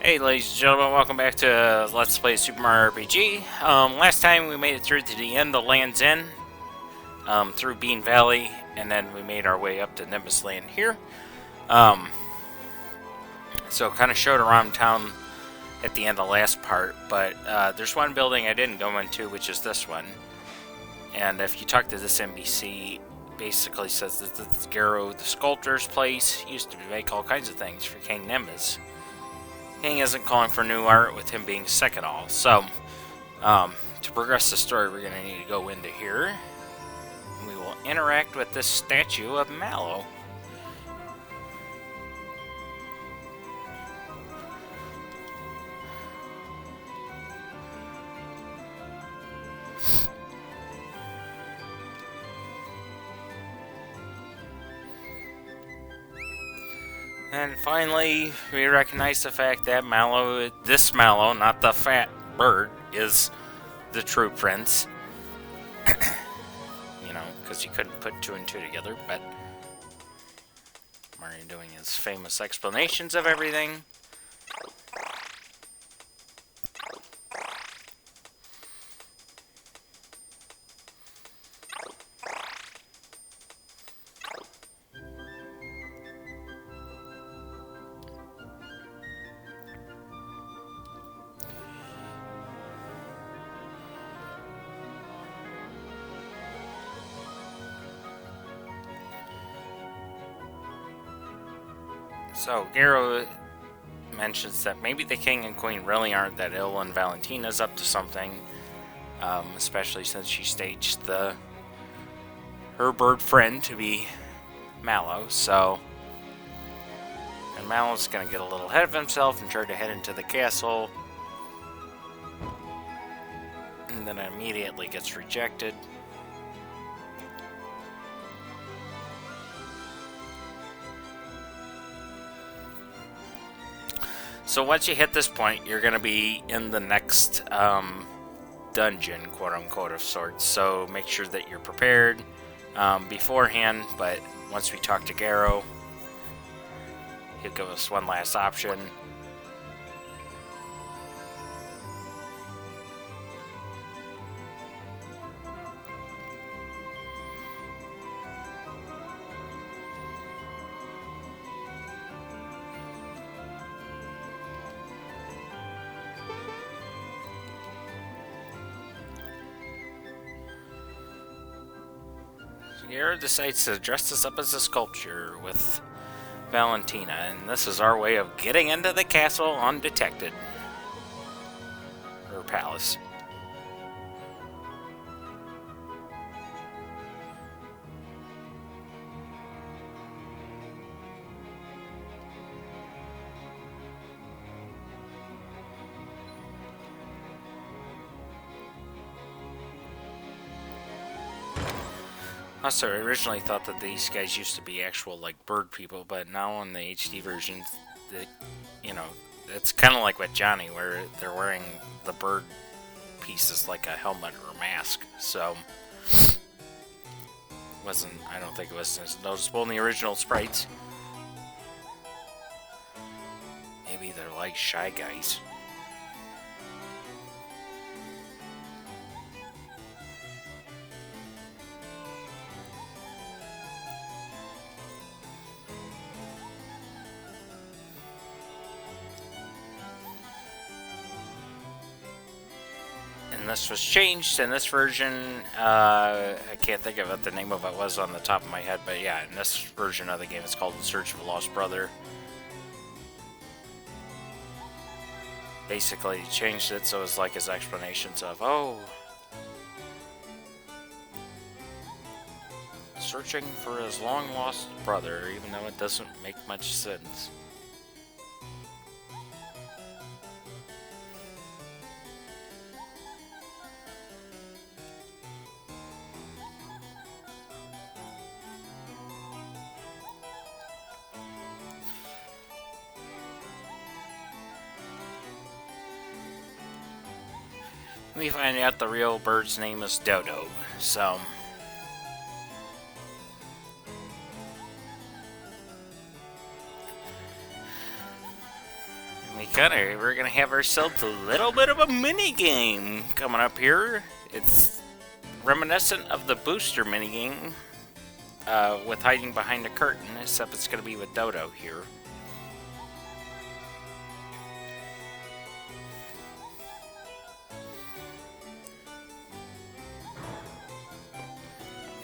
Hey ladies and gentlemen, welcome back to Let's Play Super Mario RPG. Last time we made it through to the end of Land's End, through Bean Valley, and then we made our way up to Nimbus Land here. So kind of showed around town at the end of the last part, but there's one building I didn't go into, which is this one. And if you talk to this NPC, basically says that this is Garrow the Sculptor's place. He used to make all kinds of things for King Nimbus. King isn't calling for new art with him being sick and all. So, to progress the story, we're going to need to go into here. And we will interact with this statue of Mallow. And finally, we recognize the fact that Mallow, this Mallow, not the fat bird, is the true prince. You know, because you couldn't put two and two together, but Mario doing his famous explanations of everything. So, Garrow mentions that maybe the king and queen really aren't that ill and Valentina's up to something, especially since she staged her bird friend to be Mallow, so... And Mallow's gonna get a little ahead of himself and try to head into the castle, and then immediately gets rejected. So once you hit this point, you're going to be in the next dungeon, quote-unquote, of sorts. So make sure that you're prepared beforehand, but once we talk to Garrow, he'll give us one last option. Garrow decides to dress us up as a sculpture with Valentina, and this is our way of getting into the castle undetected. Or palace. Also, I originally thought that these guys used to be actual, like, bird people, but now in the HD versions, you know, it's kind of like with Johnny, where they're wearing the bird pieces like a helmet or a mask, so... I don't think it was as noticeable in the original sprites. Maybe they're like Shy Guys. This was changed in this version. I can't think of what the name of it was on the top of my head, but yeah, in this version of the game, it's called In Search of a Lost Brother. Basically, he changed it so it's like his explanations of, oh, searching for his long lost brother, even though it doesn't make much sense. We find out the real bird's name is Dodo, so... we're gonna have ourselves a little bit of a mini game coming up here. It's reminiscent of the booster mini game with hiding behind a curtain, except it's gonna be with Dodo here.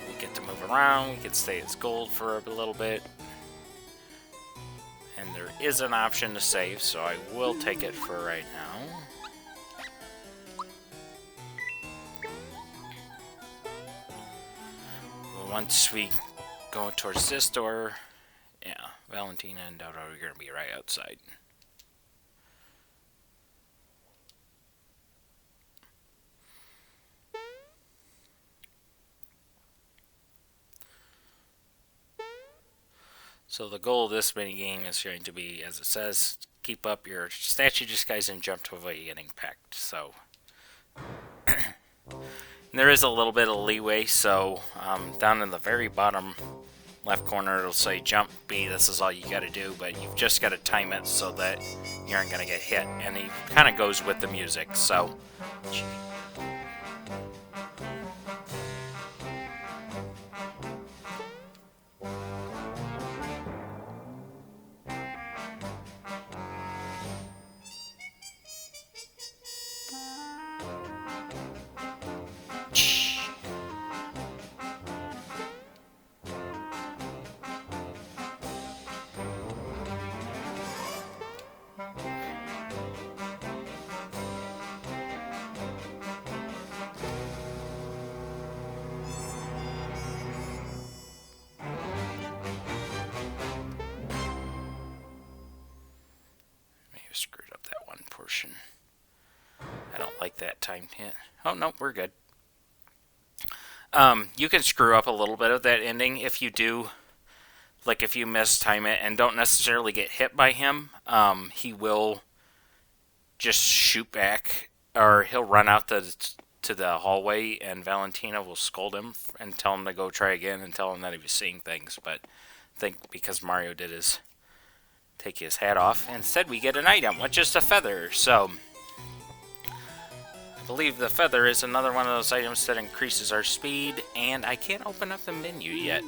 We get to move around. We can stay as gold for a little bit. And there is an option to save, so I will take it for right now. Once we go towards this door, yeah, Valentina and Dodo are going to be right outside. So the goal of this mini game is going to be, as it says, keep up your statue disguise and jump to avoid getting pecked. So there is a little bit of leeway. So down in the very bottom left corner, it'll say jump B. This is all you got to do, but you've just got to time it so that you aren't going to get hit. And it kind of goes with the music. So. Screwed up that one portion. I don't like that timed hit. Oh, no, we're good. You can screw up a little bit of that ending if you do, like if you mistime it and don't necessarily get hit by him. He will just shoot back, or he'll run out to the hallway, and Valentina will scold him and tell him to go try again and tell him that he was seeing things. But I think because Mario did his take his hat off. Instead, we get an item, which is a feather. So, I believe the feather is another one of those items that increases our speed, and I can't open up the menu yet.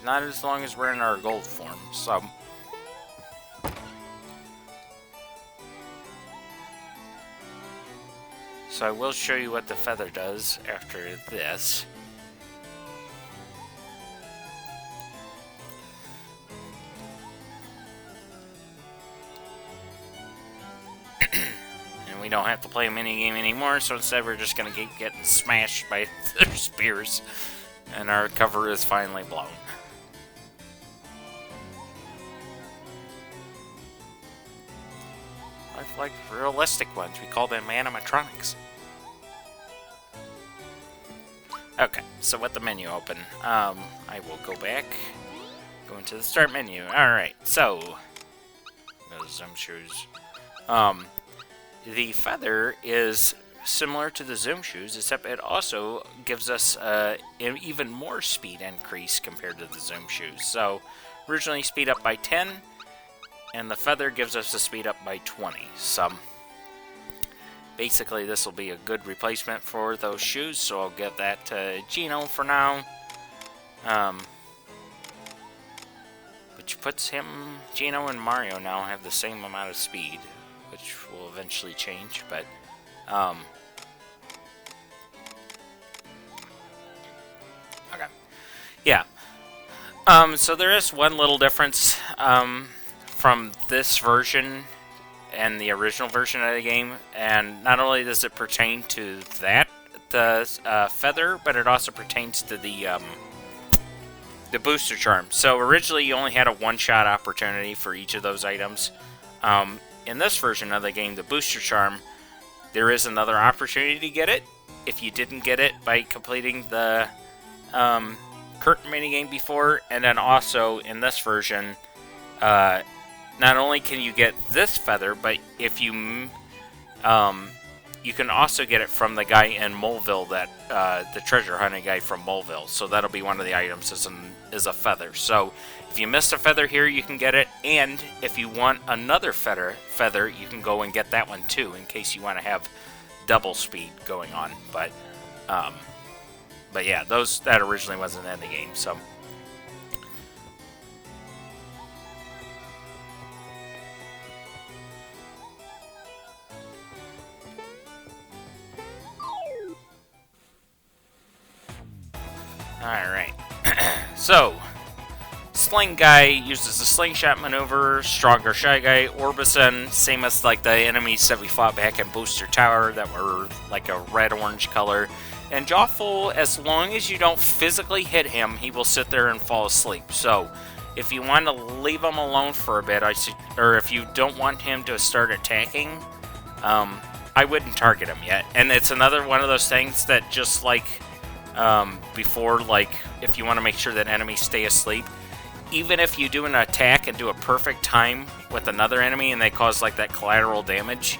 Not as long as we're in our gold form, so. So I will show you what the feather does after this. We don't have to play a minigame anymore, so instead we're just going to keep getting smashed by their spears. And our cover is finally blown. I like realistic ones. We call them animatronics. Okay, so with the menu open, I will go back. Go into the start menu. Alright, so. Those Zoom shoes. The feather is similar to the Zoom shoes, except it also gives us an even more speed increase compared to the Zoom shoes. So, originally speed up by 10, and the feather gives us a speed up by 20. So, basically this will be a good replacement for those shoes, so I'll give that to Geno for now. Which puts him, Geno and Mario now have the same amount of speed, which will eventually change, but, okay, yeah, so there is one little difference, from this version and the original version of the game, and not only does it pertain to that, the, feather, but it also pertains to the booster charm. So originally you only had a one-shot opportunity for each of those items. In this version of the game, the booster charm, there is another opportunity to get it. If you didn't get it by completing the curtain minigame before, and then also in this version, not only can you get this feather, but if you you can also get it from the guy in Moleville, that the treasure hunting guy from Moleville. So that'll be one of the items is a feather. So If you missed a feather here, you can get it, and if you want another feather, you can go and get that one too, in case you want to have double speed going on. But yeah, that originally wasn't in the game, so. Alright. So, Sling Guy uses the slingshot maneuver, Stronger Shy Guy, Orbison, same as like the enemies that we fought back in Booster Tower that were like a red-orange color. And Jawful, as long as you don't physically hit him, he will sit there and fall asleep. So, if you want to leave him alone for a bit, or if you don't want him to start attacking, I wouldn't target him yet. And it's another one of those things that just like before, like if you want to make sure that enemies stay asleep, even if you do an attack and do a perfect time with another enemy and they cause like that collateral damage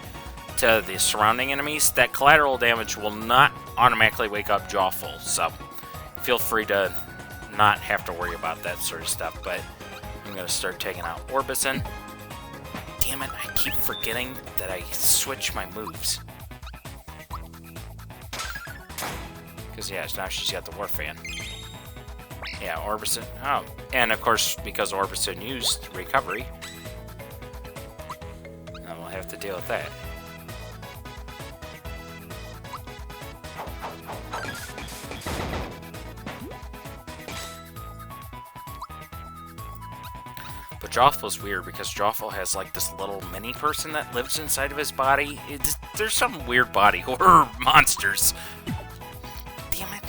to the surrounding enemies, that collateral damage will not automatically wake up Jawful. So feel free to not have to worry about that sort of stuff. But I'm going to start taking out Orbison. Damn it, I keep forgetting that I switch my moves. Because, yeah, now she's got the War Fan. Yeah, Orbison. Oh, and of course, because Orbison used recovery, now we'll have to deal with that. But Jawful's weird because Jawful has like this little mini person that lives inside of his body. There's some weird body horror monsters. Damn it.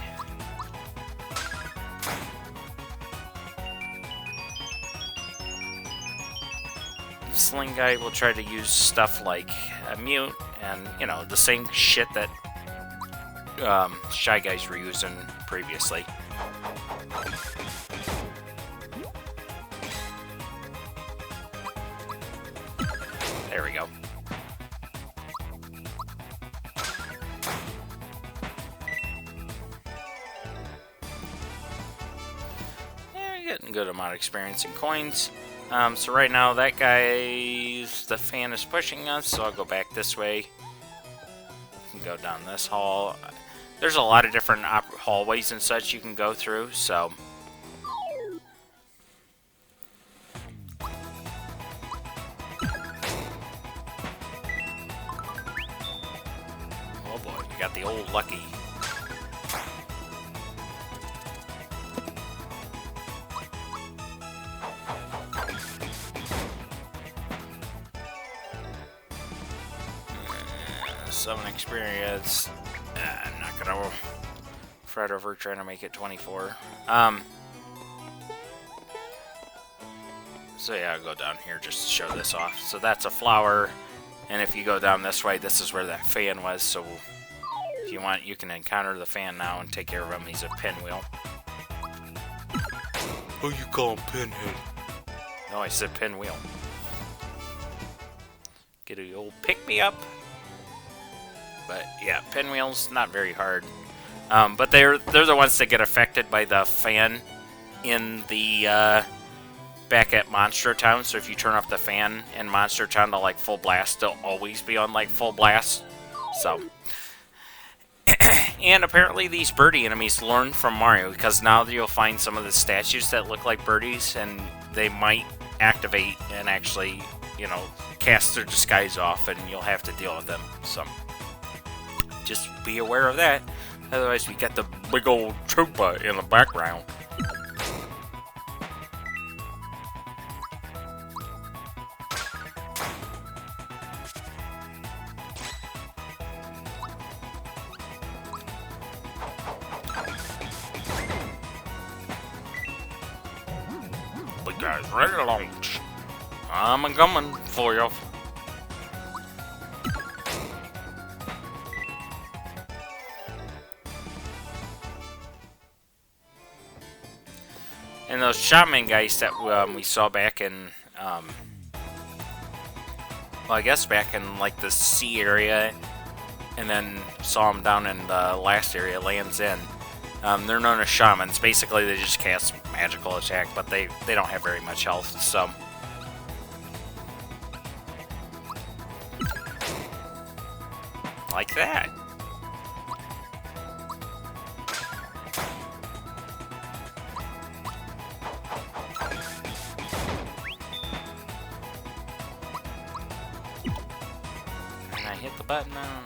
Sling Guy will try to use stuff like a mute and, you know, the same shit that Shy Guys were using previously. There we go. Yeah, you're getting a good amount of experience and coins. So right now that the fan is pushing us, so I'll go back this way. You can go down this hall. There's a lot of different hallways and such you can go through, so. Oh boy, we got the old Lucky. Some experience. I'm not gonna fret over trying to make it 24. So yeah, I'll go down here just to show this off. So that's a flower, and if you go down this way, this is where that fan was. So if you want, you can encounter the fan now and take care of him. He's a pinwheel. Oh, you call him Pinhead? No, I said pinwheel. Get a old pick-me-up. But yeah, pinwheels, not very hard. But they're the ones that get affected by the fan in the back at Monster Town. So if you turn off the fan in Monster Town to like full blast, they'll always be on like full blast. So, and apparently these birdie enemies learn from Mario, because now you'll find some of the statues that look like birdies, and they might activate and actually, you know, cast their disguise off, and you'll have to deal with them. So. Just be aware of that. Otherwise, we got the big old Troopa in the background. Big guys ready to launch. I'm a-coming for you. And those shaman guys that we saw back in, well, I guess back in like the sea area, and then saw them down in the last area, Land's End. They're known as shamans. Basically, they just cast magical attack, but they don't have very much health, so... Like that. And I hit the button now.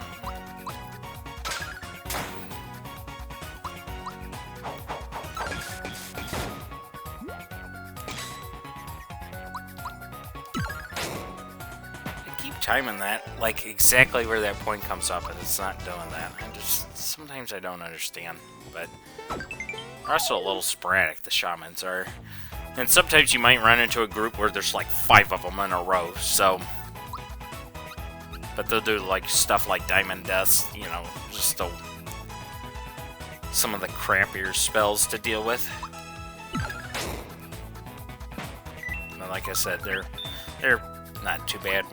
Timing that, like exactly where that point comes up, and it's not doing that. Sometimes I don't understand, but they're also a little sporadic, the shamans are. And sometimes you might run into a group where there's like 5 of them in a row, so... But they'll do like stuff like Diamond Deaths, you know, just some of the crappier spells to deal with. But like I said, they're not too bad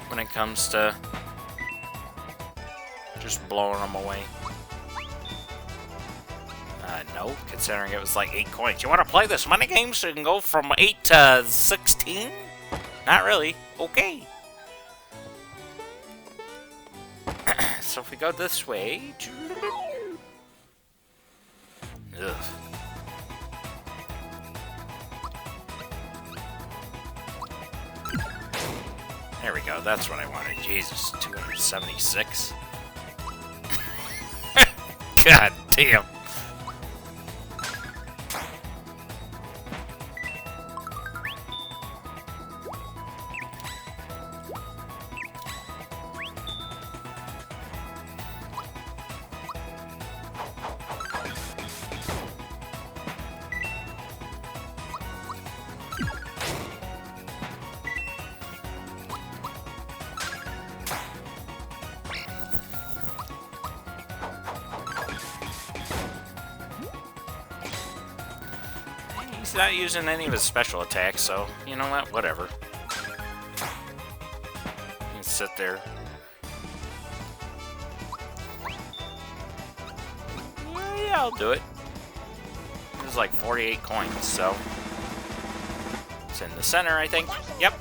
when it comes to just blowing them away. No, considering it was like 8 coins. You want to play this money game so you can go from 8 to 16? Not really. Okay. So if we go this way... Ugh. There we go, that's what I wanted. Jesus, 276. God damn. He's not using any of his special attacks, so, you know what, whatever. You can sit there. Yeah, I'll do it. There's like 48 coins, so... It's in the center, I think. Yep.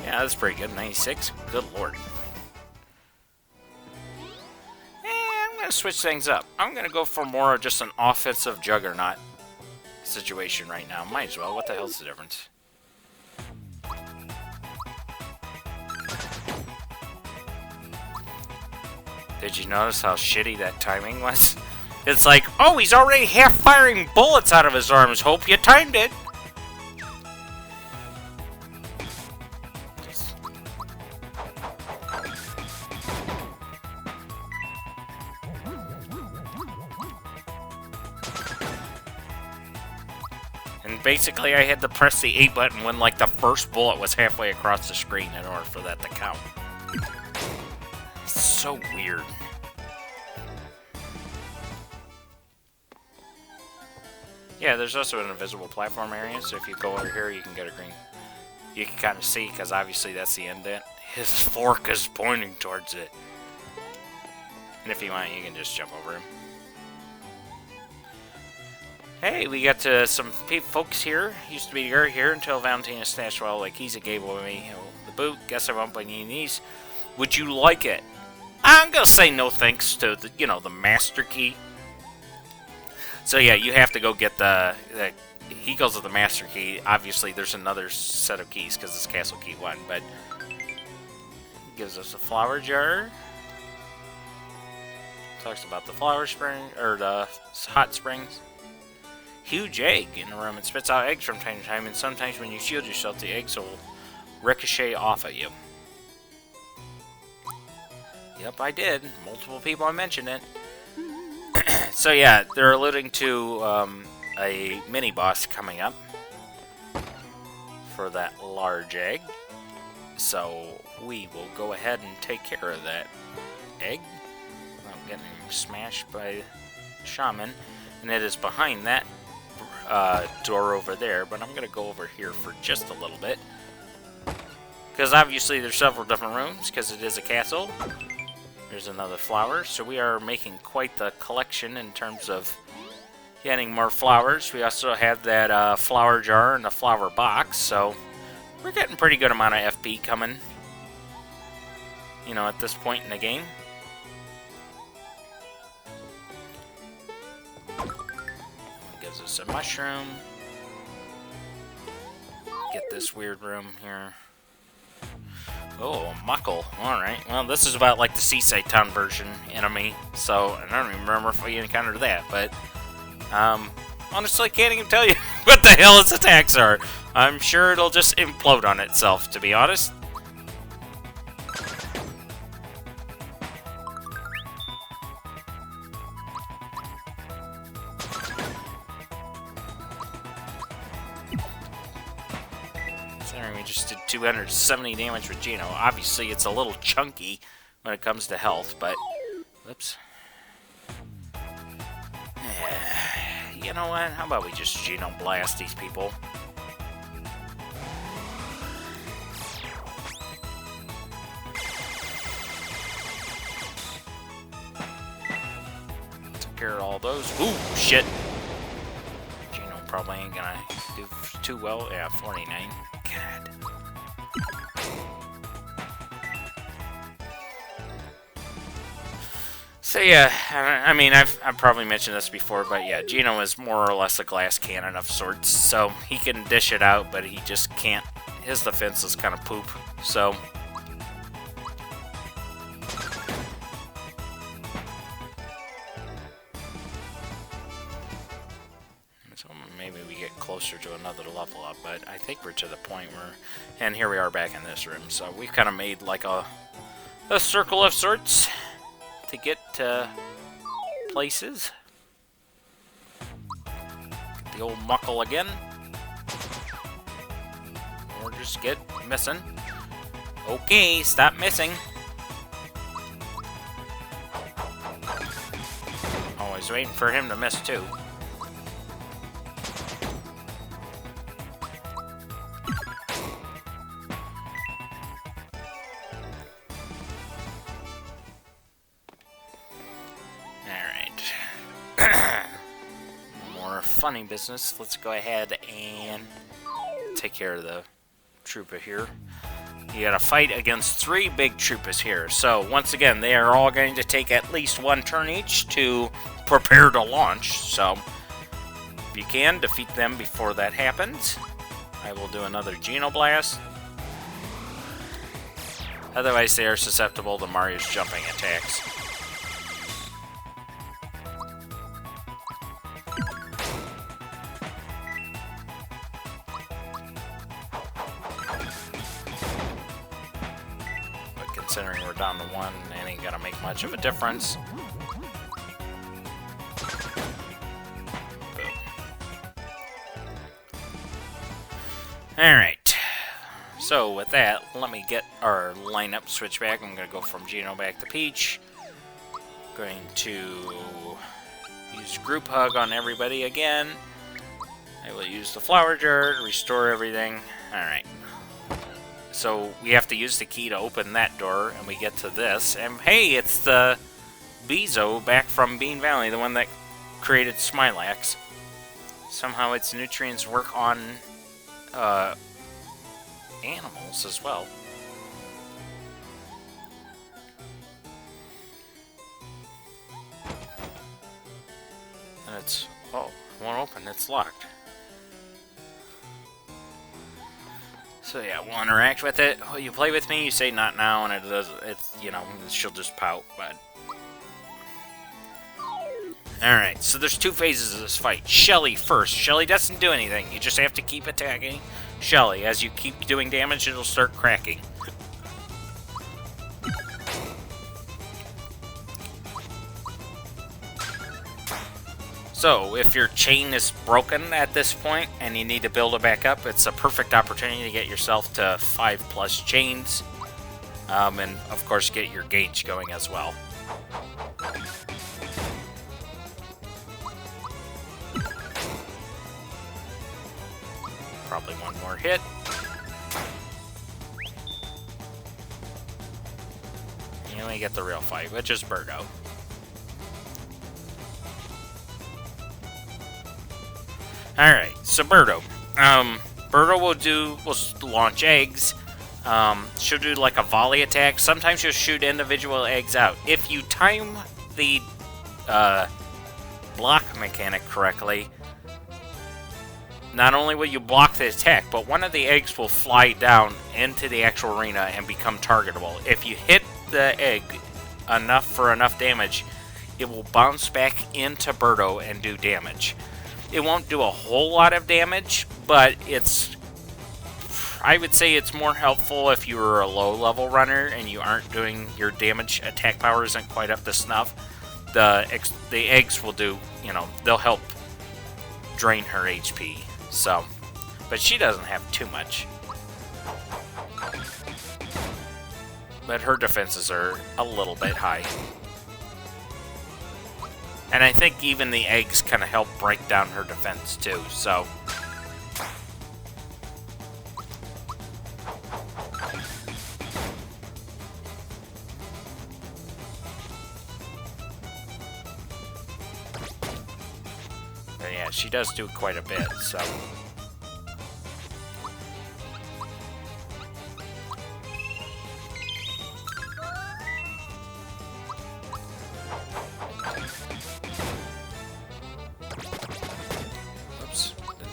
Yeah, that's pretty good. 96. Good lord. Switch things up. I'm gonna go for more of just an offensive juggernaut situation right now. Might as well. What the hell's the difference? Did you notice how shitty that timing was? It's like, oh, he's already half firing bullets out of his arms. Hope you timed it. And basically, I had to press the A button when, like, the first bullet was halfway across the screen in order for that to count. It's so weird. Yeah, there's also an invisible platform area, so if you go over here, you can get a green... You can kind of see, because obviously that's the indent. His fork is pointing towards it. And if you want, you can just jump over him. Hey, we got some folks here. Used to be here until Valentina snatched while like he's a gay boy me. Oh, the boot. Guess I won't by any knees. Would you like it? I'm gonna say no thanks to the the master key. So yeah, you have to go get the he goes with the master key. Obviously, there's another set of keys because it's castle key 1, but he gives us a flower jar. Talks about the flower spring or the hot springs. Huge egg in the room. It spits out eggs from time to time, and sometimes when you shield yourself, the eggs will ricochet off at you. Yep, I did. Multiple people mentioned it. So yeah, they're alluding to a mini-boss coming up for that large egg. So we will go ahead and take care of that egg without getting smashed by Shaman. And it is behind that door over there, but I'm going to go over here for just a little bit. Because obviously there's several different rooms, because it is a castle. There's another flower. So we are making quite the collection in terms of getting more flowers. We also have that flower jar and the flower box, so we're getting pretty good amount of FP coming, you know, at this point in the game. Gives us a mushroom. Get this weird room here. Oh, Muckle. Alright. Well, this is about like the Seaside Town version enemy, so I don't even remember if we encountered that, but honestly, can't even tell you what the hell its attacks are. I'm sure it'll just implode on itself, to be honest. Considering we just did 270 damage with Geno. Obviously, it's a little chunky when it comes to health, but... Whoops. You know what? How about we just Geno blast these people? Took care of all those. Ooh, shit! Geno probably ain't gonna do too well. Yeah, 49. God. So yeah, I mean, I've probably mentioned this before, but yeah, Geno is more or less a glass cannon of sorts, so he can dish it out, but he just can't. His defense is kind of poop, so... So maybe we get closer to another level up, but I think we're to the point where... And here we are back in this room, so we've kind of made like a circle of sorts to get to places. Get the old Muckle again. Or just get missing. Okay, stop missing. Always waiting for him to miss too. Funny business. Let's go ahead and take care of the trooper here. You gotta fight against 3 big troopers here. So once again, they are all going to take at least 1 turn each to prepare to launch. So if you can, defeat them before that happens. I will do another Geno Blast. Otherwise, they are susceptible to Mario's jumping attacks. Considering we're down to 1, it ain't gonna make much of a difference. Alright. So with that, let me get our lineup switch back. I'm gonna go from Geno back to Peach. Going to use Group Hug on everybody again. I will use the Flower Jar to restore everything. Alright. So we have to use the key to open that door, and we get to this. And hey, it's the Bezo back from Bean Valley, the one that created Smilax. Somehow its nutrients work on animals as well. And it's... oh, it won't open, it's locked. So yeah, we'll interact with it. Will you play with me? You say not now, and it does. It's, you know, she'll just pout. But all right. So there's 2 phases of this fight. Shelly first. Shelly doesn't do anything. You just have to keep attacking Shelly. As you keep doing damage, it'll start cracking. So, if your chain is broken at this point and you need to build it back up, it's a perfect opportunity to get yourself to 5+ chains. And, of course, get your gauge going as well. Probably 1 more hit. You know, then we get the real fight, which is Birdo. Alright, so Birdo. Birdo will launch eggs. She'll do like a volley attack. Sometimes she'll shoot individual eggs out. If you time the block mechanic correctly, not only will you block the attack, but one of the eggs will fly down into the actual arena and become targetable. If you hit the egg for enough damage, it will bounce back into Birdo and do damage. It won't do a whole lot of damage, but I would say it's more helpful if you're a low-level runner and you aren't doing, your damage attack power isn't quite up to snuff. The eggs will do, they'll help drain her HP. So, but she doesn't have too much. But her defenses are a little bit high. And I think even the eggs kind of help break down her defense too, so. But yeah, she does do quite a bit, so.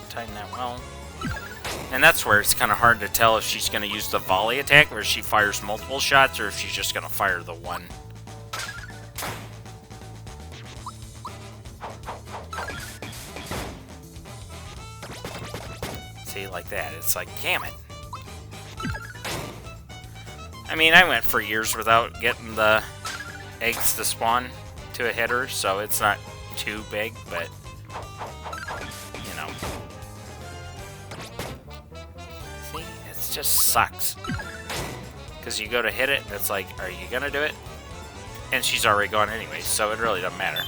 Time that well. And that's where it's kind of hard to tell if she's going to use the volley attack, or if she fires multiple shots, or if she's just going to fire the one. See, like that. It's like, damn it. I mean, I went for years without getting the eggs to spawn to a hitter, so it's not too big, but, you know. Just sucks, because you go to hit it and it's like, are you gonna do it? And she's already gone anyway, so it really doesn't matter.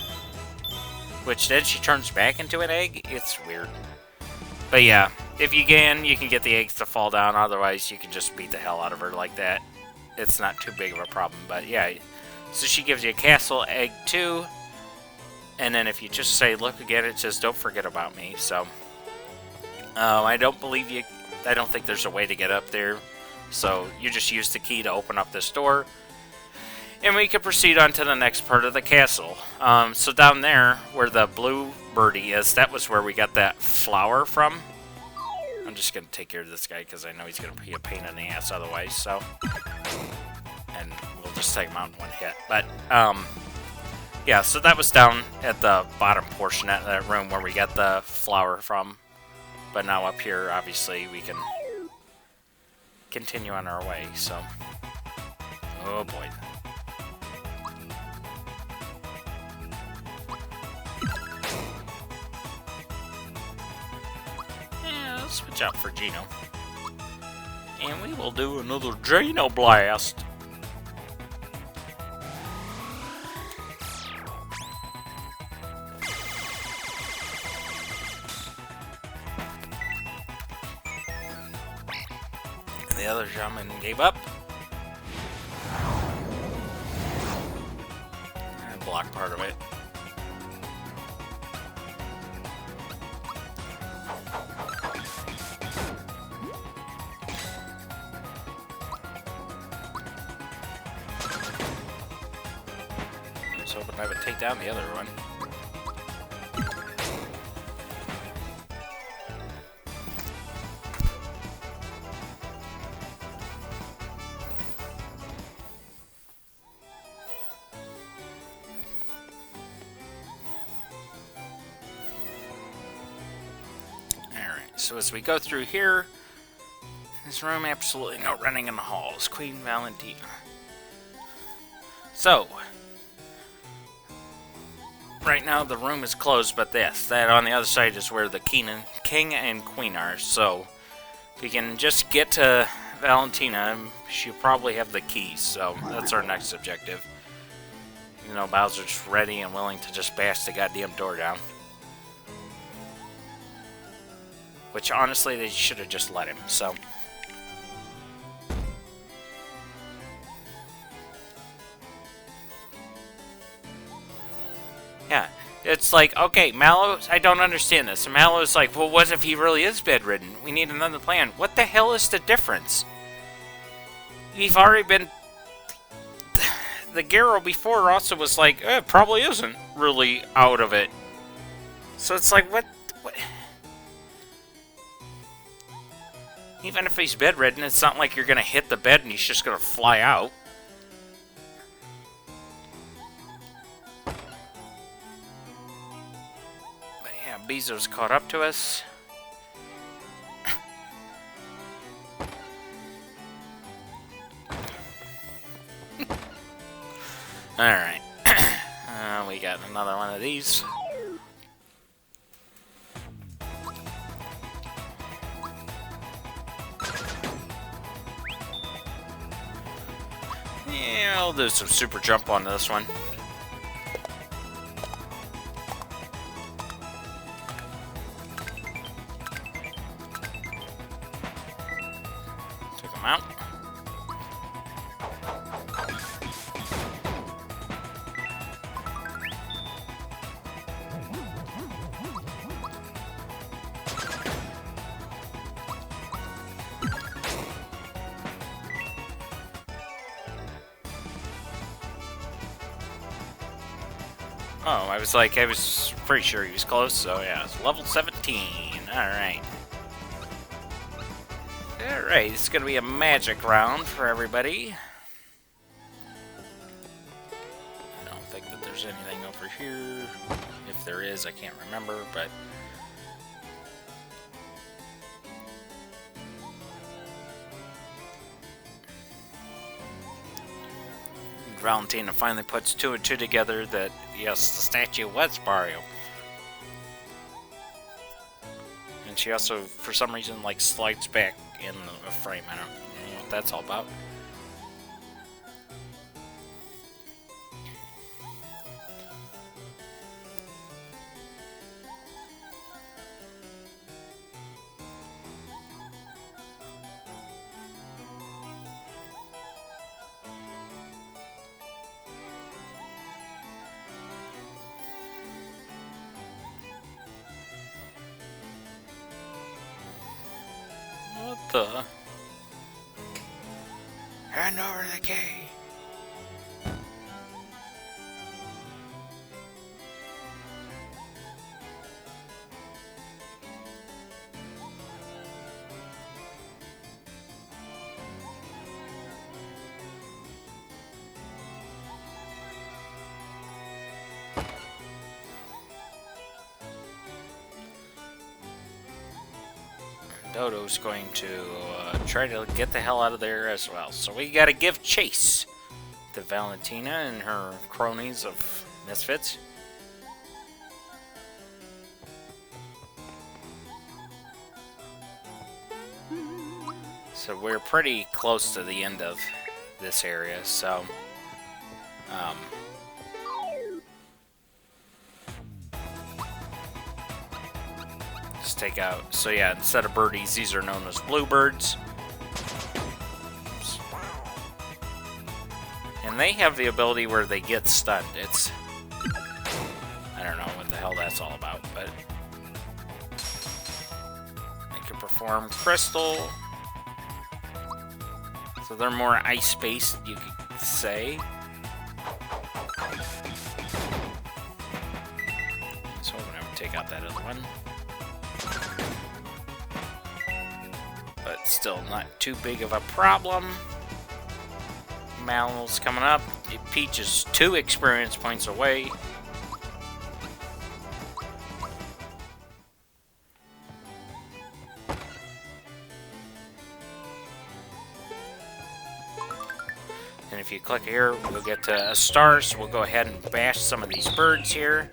Which then she turns back into an egg. It's weird, but yeah, if you can get the eggs to fall down. Otherwise you can just beat the hell out of her like that. It's not too big of a problem. But yeah, so she gives you a castle egg 2, and then if you just say look again, it says don't forget about me. So I don't think there's a way to get up there, so you just use the key to open up this door, and we can proceed on to the next part of the castle. So down there, where the blue birdie is, that was where we got that flower from. I'm just going to take care of this guy, because I know he's going to be a pain in the ass otherwise, so. And we'll just take him out in one hit. But, yeah, so that was down at the bottom portion of that room where we got the flower from. But now up here, obviously, we can continue on our way, so. Oh boy. Yeah, let's switch out for Geno. And we will do another Geno Blast. The other shaman gave up. And blocked part of it. I was hoping I would take down the other one. So as we go through here, this room, absolutely no running in the halls. Queen Valentina. So, right now the room is closed, but that on the other side is where the king and queen are. So, if we can just get to Valentina, she'll probably have the keys. So, that's our next objective. You know, Bowser's ready and willing to just bash the goddamn door down. Which, honestly, they should have just let him, so. It's like, okay, Mallow, I don't understand this. And Mallow's like, well, what if he really is bedridden? We need another plan. What the hell is the difference? You've already been... The Garrow before also was like, it probably isn't really out of it. So it's like, what? Even if he's bedridden, it's not like you're going to hit the bed and he's just going to fly out. But yeah, Bezo's caught up to us. Alright. We got another one of these. Yeah, I'll do some super jump on this one. Took him out. Oh, I was pretty sure he was close, so yeah, it's level 17. Alright. Alright, it's gonna be a magic round for everybody. I don't think that there's anything over here. If there is, I can't remember, but... Valentina finally puts two and two together that, yes, the statue was Mario. And she also, for some reason, like, slides back in the frame. I don't know what that's all about. What the? Hand over the key. Dodo's going to try to get the hell out of there as well. So we gotta give chase to Valentina and her cronies of misfits. So we're pretty close to the end of this area, so... take out. So yeah, instead of birdies, these are known as bluebirds. Oops. And they have the ability where they get stunned. It's... I don't know what the hell that's all about, but... They can perform crystal. So they're more ice-based, you could say. So I'm gonna take out that other one. But still not too big of a problem. Mal's coming up. Peach is 2 experience points away. And if you click here, we'll get to a star, so we'll go ahead and bash some of these birds here.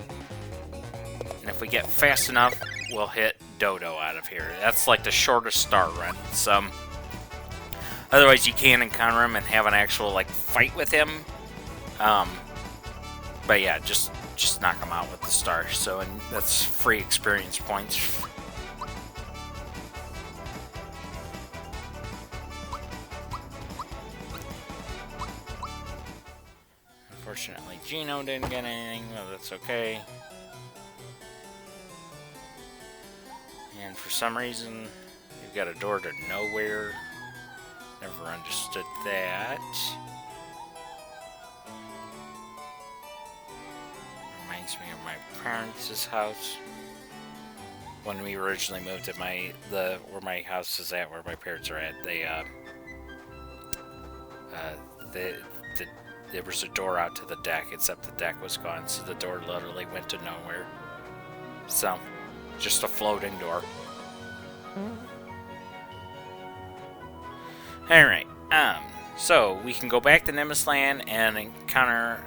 And if we get fast enough, we'll hit Dodo out of here. That's like the shortest star run. So, otherwise you can encounter him and have an actual like fight with him. But yeah, just knock him out with the star. So, and that's free experience points. Unfortunately, Gino didn't get anything. Well, that's okay. And for some reason, you've got a door to nowhere. Never understood that. Reminds me of my parents' house. When we originally moved at where my house is at, where my parents are at, there was a door out to the deck, except the deck was gone, so the door literally went to nowhere. So, just a floating door. Alright, so we can go back to Nimbusland and encounter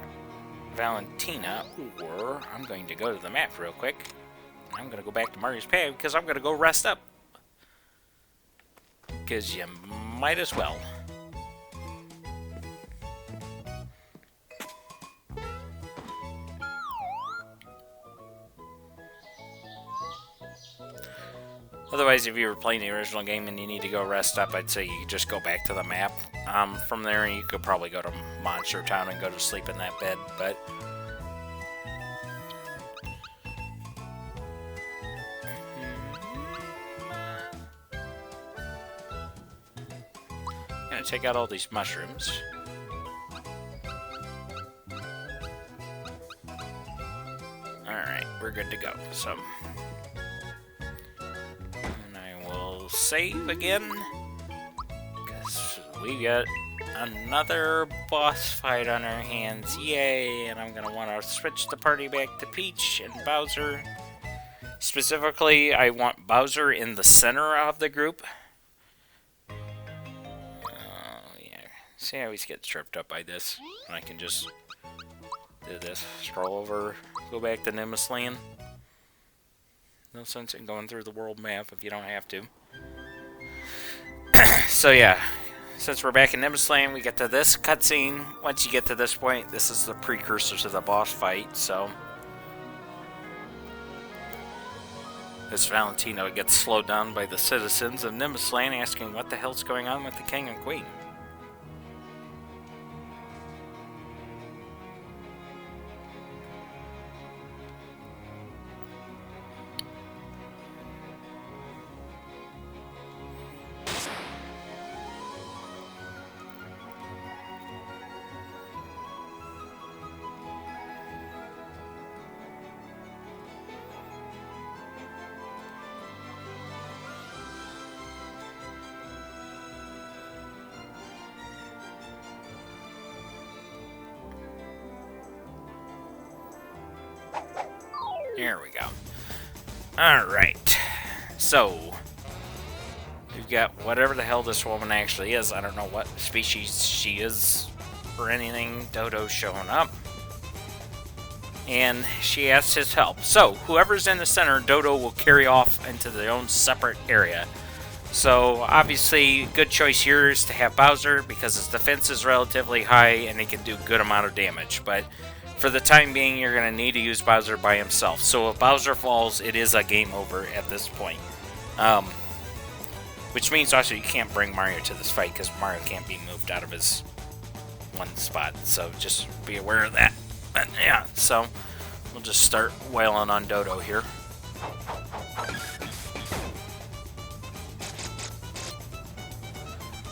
Valentina, or I'm going to go to the map real quick. I'm going to go back to Mario's Pad because I'm going to go rest up. Because you might as well. Otherwise, if you were playing the original game and you need to go rest up, I'd say you just go back to the map. From there, you could probably go to Monster Town and go to sleep in that bed, but... I'm gonna take out all these mushrooms. Alright, we're good to go, so... save again, because we got another boss fight on our hands. Yay! And I'm gonna want to switch the party back to Peach and Bowser. Specifically, I want Bowser in the center of the group. Oh yeah, see, I always get tripped up by this, and I can just do this, scroll over, go back to Nimbusland. No sense in going through the world map if you don't have to. So yeah, since we're back in Nimbusland, we get to this cutscene. Once you get to this point, this is the precursor to the boss fight, so... This Valentino gets slowed down by the citizens of Nimbusland asking what the hell's going on with the king and queen. There we go. Alright. So, we've got whatever the hell this woman actually is. I don't know what species she is or anything. Dodo's showing up. And she asks his help. So, whoever's in the center, Dodo will carry off into their own separate area. So, obviously, good choice here is to have Bowser because his defense is relatively high and he can do a good amount of damage. But for the time being, you're going to need to use Bowser by himself. So if Bowser falls, it is a game over at this point. Which means also you can't bring Mario to this fight because Mario can't be moved out of his one spot. So just be aware of that. But yeah, so we'll just start wailing on Dodo here.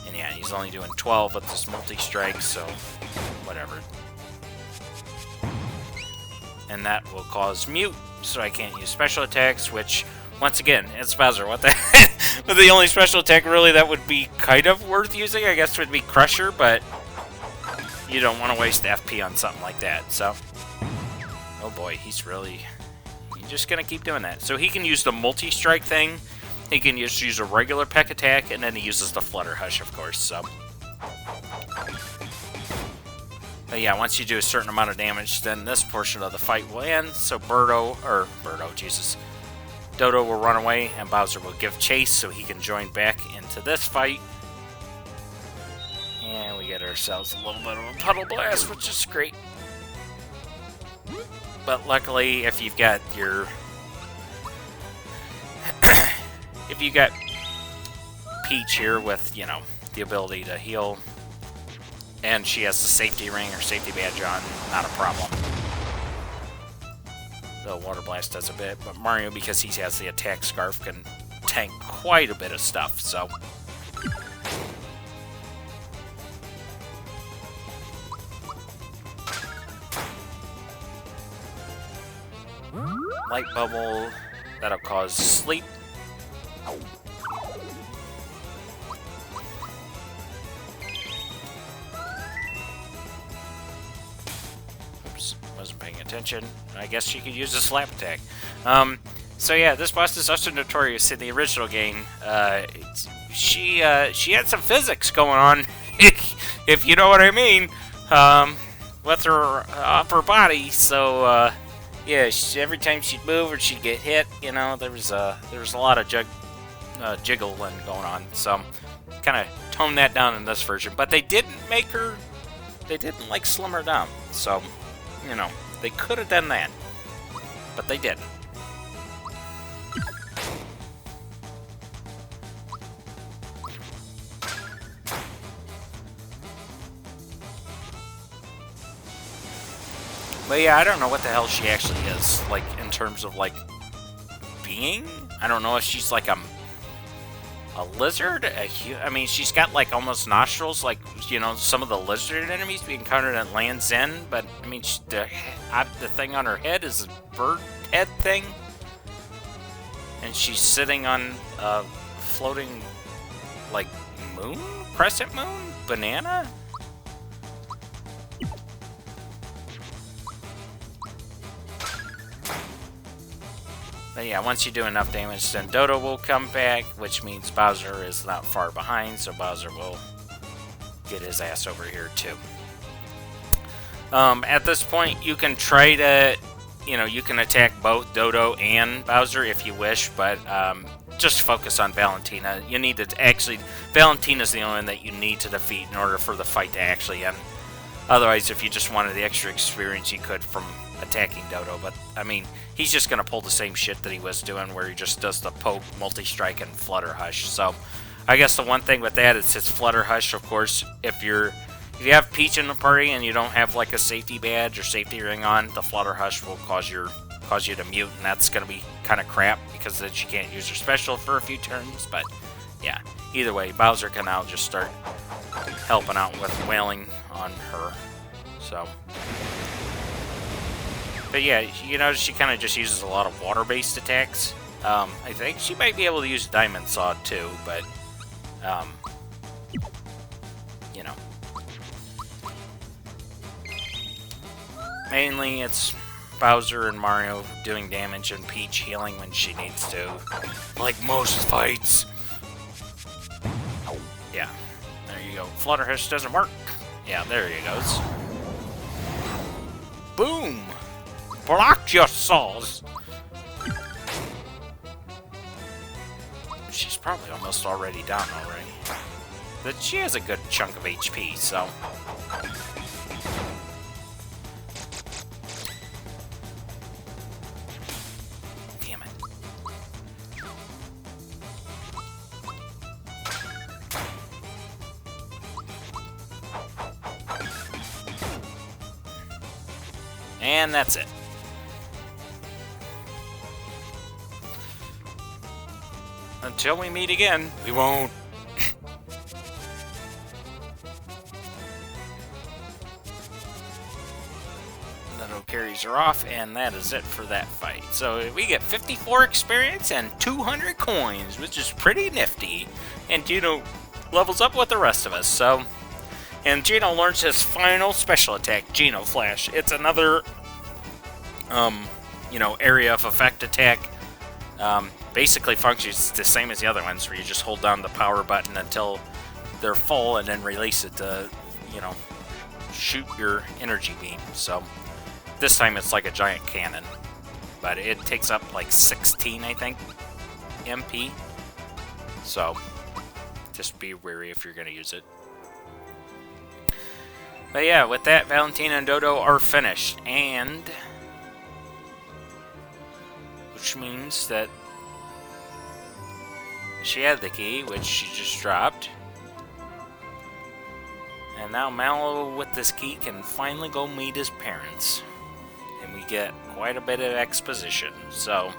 And yeah, he's only doing 12 with this multi-strike, so whatever. And that will cause mute, so I can't use special attacks, which, once again, it's Bowser. What the heck? But the only special attack, really, that would be kind of worth using, I guess, would be Crusher, but you don't want to waste FP on something like that, so... Oh boy, he's just going to keep doing that. So he can use the multi-strike thing, he can just use a regular peck attack, and then he uses the Flutter Hush, of course, so... But yeah, once you do a certain amount of damage, then this portion of the fight will end. So Dodo will run away, and Bowser will give chase so he can join back into this fight. And we get ourselves a little bit of a Puddle Blast, which is great. But luckily, if you've got your... if you got Peach here with, you know, the ability to heal... And she has the safety ring or safety badge on, not a problem. The Water Blast does a bit, but Mario, because he has the attack scarf, can tank quite a bit of stuff, so... Light bubble, that'll cause sleep. Oops, wasn't paying attention. I guess she could use a slap attack. So yeah, this boss is also notorious in the original game. She had some physics going on, if you know what I mean, with her upper body. So yeah, every time she'd move or she'd get hit, you know, there was a lot of jiggling going on. So kind of toned that down in this version, but they didn't like slim her down. So you know, they could have done that, but they didn't. But yeah, I don't know what the hell she actually is, like, in terms of, like, being? I don't know if she's, like, a lizard? I mean, she's got, like, almost nostrils, like, you know, some of the lizard enemies we encountered at Land's End, but, I mean, the thing on her head is a bird head thing, and she's sitting on a floating, like, moon? Crescent moon? Banana? But yeah, once you do enough damage, then Dodo will come back, which means Bowser is not far behind, so Bowser will get his ass over here too. At this point, you can try to, you know, you can attack both Dodo and Bowser if you wish, but just focus on Valentina. You need to actually, Valentina's the only one that you need to defeat in order for the fight to actually end. Otherwise, if you just wanted the extra experience, you could from attacking Dodo, but I mean, he's just gonna pull the same shit that he was doing, where he just does the poke, multi-strike, and flutter hush. So, I guess the one thing with that is his flutter hush. Of course, if you have Peach in the party and you don't have like a safety badge or safety ring on, the flutter hush will cause you to mute, and that's gonna be kind of crap because then she can't use her special for a few turns. But yeah, either way, Bowser can now just start helping out with wailing on her. So. But yeah, you know, she kind of just uses a lot of water-based attacks. I think she might be able to use Diamond Sword too, but, you know. Mainly it's Bowser and Mario doing damage and Peach healing when she needs to. Like most fights. Yeah, there you go. Flutterhush doesn't work. Yeah, there he goes. Boom! Block your souls! She's probably almost already down already. But she has a good chunk of HP, so... Damn it. And that's it. Until we meet again, we won't. Dodo carries her off, and that is it for that fight. So we get 54 experience and 200 coins, which is pretty nifty. And Geno levels up with the rest of us. So, and Geno learns his final special attack, Geno Flash. It's another, you know, area of effect attack. Basically functions the same as the other ones, where you just hold down the power button until they're full and then release it to, you know, shoot your energy beam. So this time it's like a giant cannon, but it takes up like 16, I think, MP. So just be wary if you're going to use it. But yeah, with that, Valentina and Dodo are finished, and which means that she had the key, which she just dropped. And now Mallow, with this key, can finally go meet his parents. And we get quite a bit of exposition, so...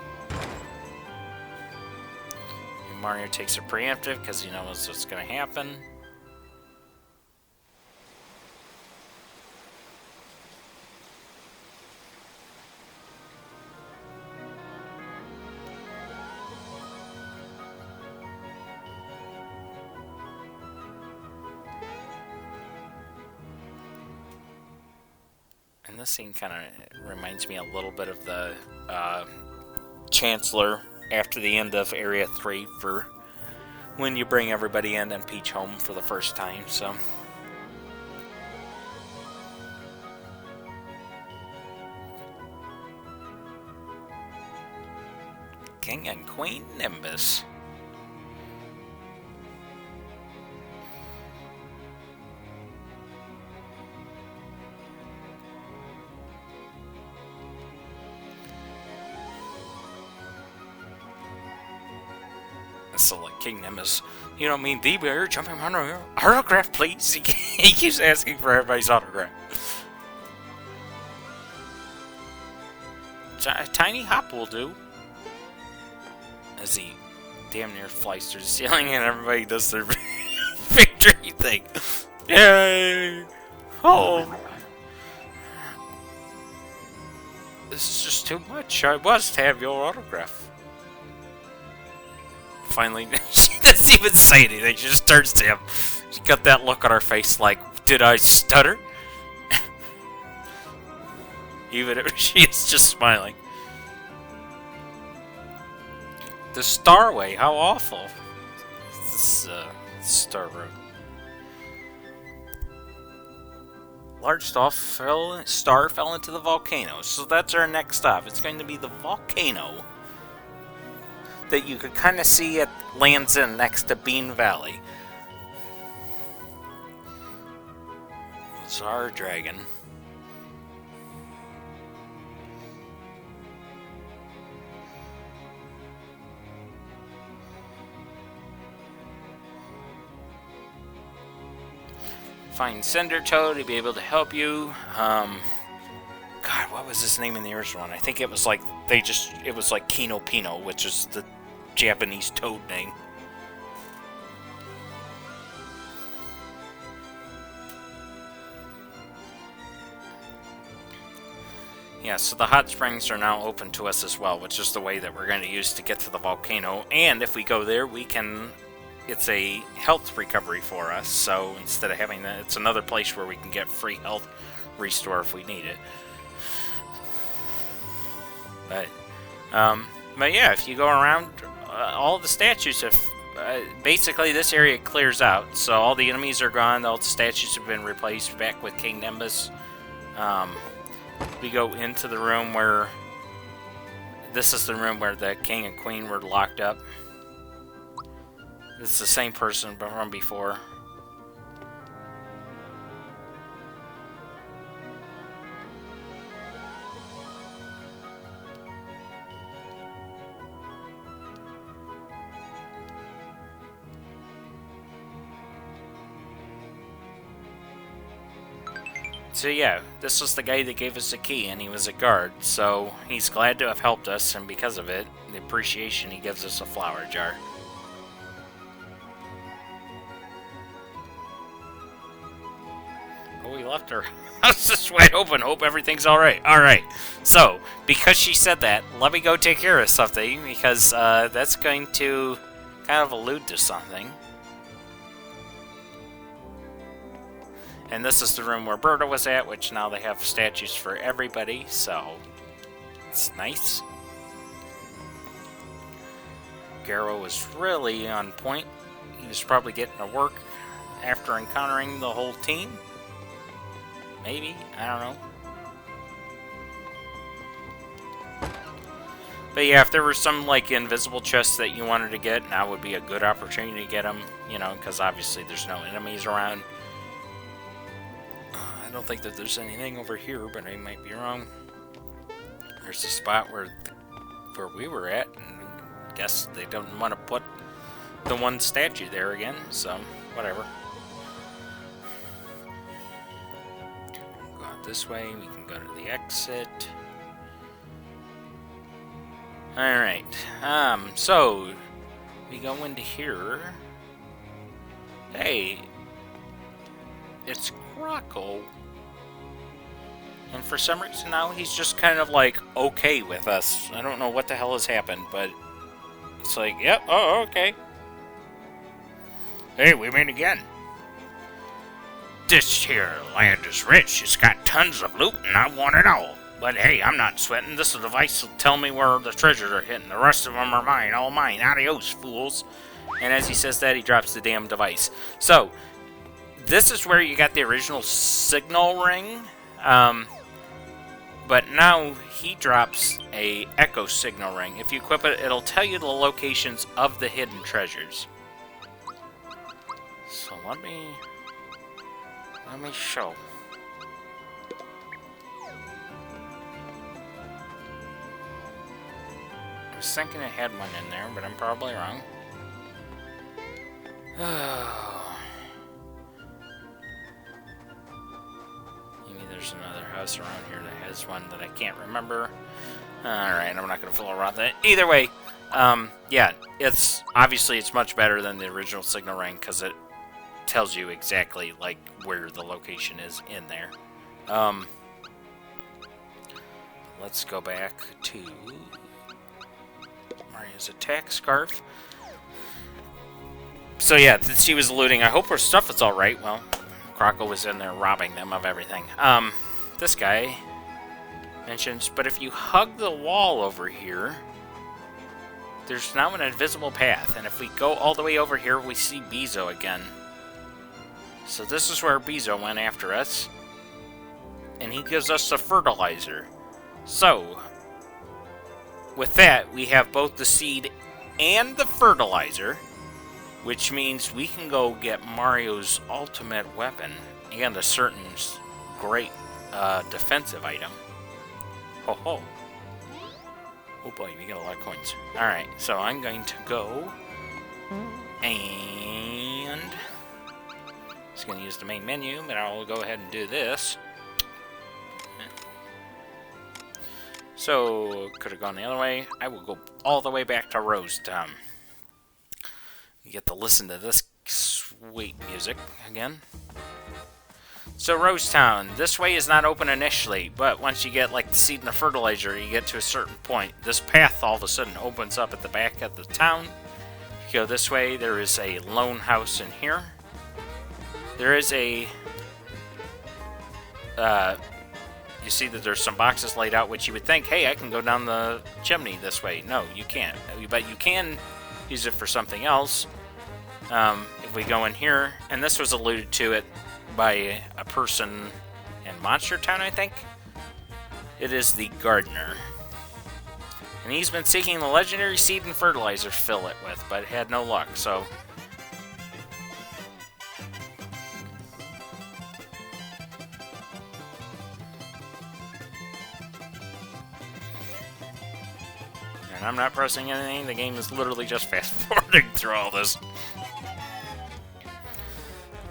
Mario takes a preemptive because he knows what's going to happen. And this scene kind of reminds me a little bit of the Chancellor after the end of Area 3 for when you bring everybody in and Peach home for the first time, so... King and Queen Nimbus. So like King Nimbus, you don't mean the bear jumping on our autograph, please? He keeps asking for everybody's autograph. Tiny hop will do. As he damn near flies through the ceiling and everybody does their victory thing. Yay! Oh! This is just too much. I must have your autograph. Finally, she doesn't even say anything. She just turns to him. She got that look on her face like, did I stutter? Even if she is just smiling. The Starway, how awful. This Star Road. Large star fell into the volcano. So that's our next stop. It's going to be the volcano that you could kind of see at Land's End next to Bean Valley. Tsar Dragon. Find Cinder Toad to be able to help you. God, what was his name in the original one? I think it was like it was like Kino Pino, which is the Japanese toad name. Yeah, so the hot springs are now open to us as well, which is the way that we're going to use to get to the volcano. And if we go there, we can... It's a health recovery for us, so instead of having that, it's another place where we can get free health restore if we need it. But yeah, if you go around, all the statues have... basically, this area clears out, so all the enemies are gone, all the statues have been replaced back with King Nimbus. We go into the room where... This is the room where the King and Queen were locked up. It's the same person from before. So yeah, this was the guy that gave us the key, and he was a guard, so he's glad to have helped us, and because of it, the appreciation, he gives us a flower jar. Oh, we left her house is wide open. Hope everything's alright. Alright, so, because she said that, let me go take care of something, because that's going to kind of allude to something. And this is the room where Berta was at, which now they have statues for everybody, so it's nice. Garrow was really on point. He was probably getting to work after encountering the whole team. Maybe, I don't know. But yeah, if there were some like invisible chests that you wanted to get, now would be a good opportunity to get them, you know, because obviously there's no enemies around. I don't think that there's anything over here, but I might be wrong. There's a spot where we were at, and I guess they don't want to put the one statue there again, so whatever. Go out this way, we can go to the exit. Alright, so We go into here. Hey, it's Croco. And for some reason now he's just kind of like okay with us. I don't know what the hell has happened, but it's like, yep, oh, okay. Hey, we meet again. This here land is rich. It's got tons of loot, and I want it all. But hey, I'm not sweating. This device will tell me where the treasures are hidden. The rest of them are mine, all mine. Adios, fools. And as he says that, he drops the damn device. So, this is where you got the original signal ring. But now he drops a echo signal ring. If you equip it, it'll tell you the locations of the hidden treasures. So let me show. I was thinking it had one in there, but I'm probably wrong. Maybe there's another house around here that has one that I can't remember. Alright, I'm not going to fool around with that. Either way, yeah, it's much better than the original signal ring because it tells you exactly like where the location is in there. Let's go back to Maria's attack scarf. So yeah, she was looting. I hope her stuff is all right. Well, Croco was in there robbing them of everything. This guy mentions, but if you hug the wall over here, there's now an invisible path, and if we go all the way over here, we see Bezo again. So this is where Bezo went after us, and he gives us the fertilizer. So, with that, we have both the seed and the fertilizer, which means we can go get Mario's ultimate weapon and a certain great defensive item. Ho ho. Oh boy, we got a lot of coins. Alright, so I'm going to go and just going to use the main menu, but I'll go ahead and do this. So, could have gone the other way. I will go all the way back to Rose Town. You get to listen to this sweet music again. So Rose Town, this way is not open initially, but once you get like the seed and the fertilizer, you get to a certain point. This path all of a sudden opens up at the back of the town. If you go this way, there is a lone house in here. There is a... you see that there's some boxes laid out, which you would think, hey, I can go down the chimney this way. No, you can't. But you can use it for something else. If we go in here, and this was alluded to it by a person in Monster Town, I think. It is the gardener. And he's been seeking the legendary seed and fertilizer to fill it with, but had no luck, so... And I'm not pressing anything, the game is literally just fast-forwarding through all this.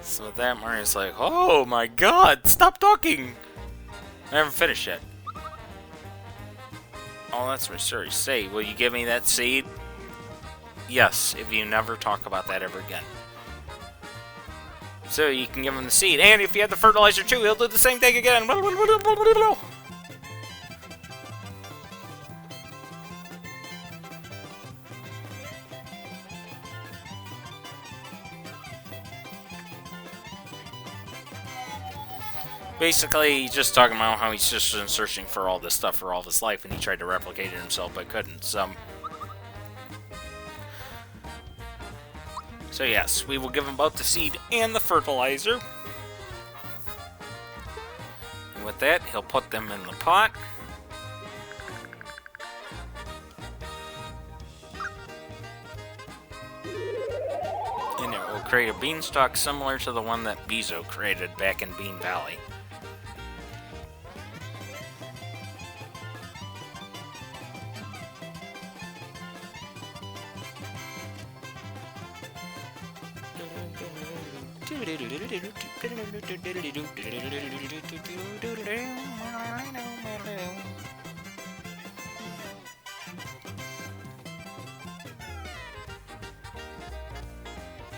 So with that, Mario's like, oh my god, stop talking! I haven't finished yet. Oh, that's what sorry say. Will you give me that seed? Yes, if you never talk about that ever again. So you can give him the seed, and if you have the fertilizer too, he'll do the same thing again. Basically, he's just talking about how he's just been searching for all this stuff for all of his life, and he tried to replicate it himself, but couldn't. So yes, we will give him both the seed and the fertilizer. And with that, he'll put them in the pot. And it will create a beanstalk similar to the one that Bezo created back in Bean Valley.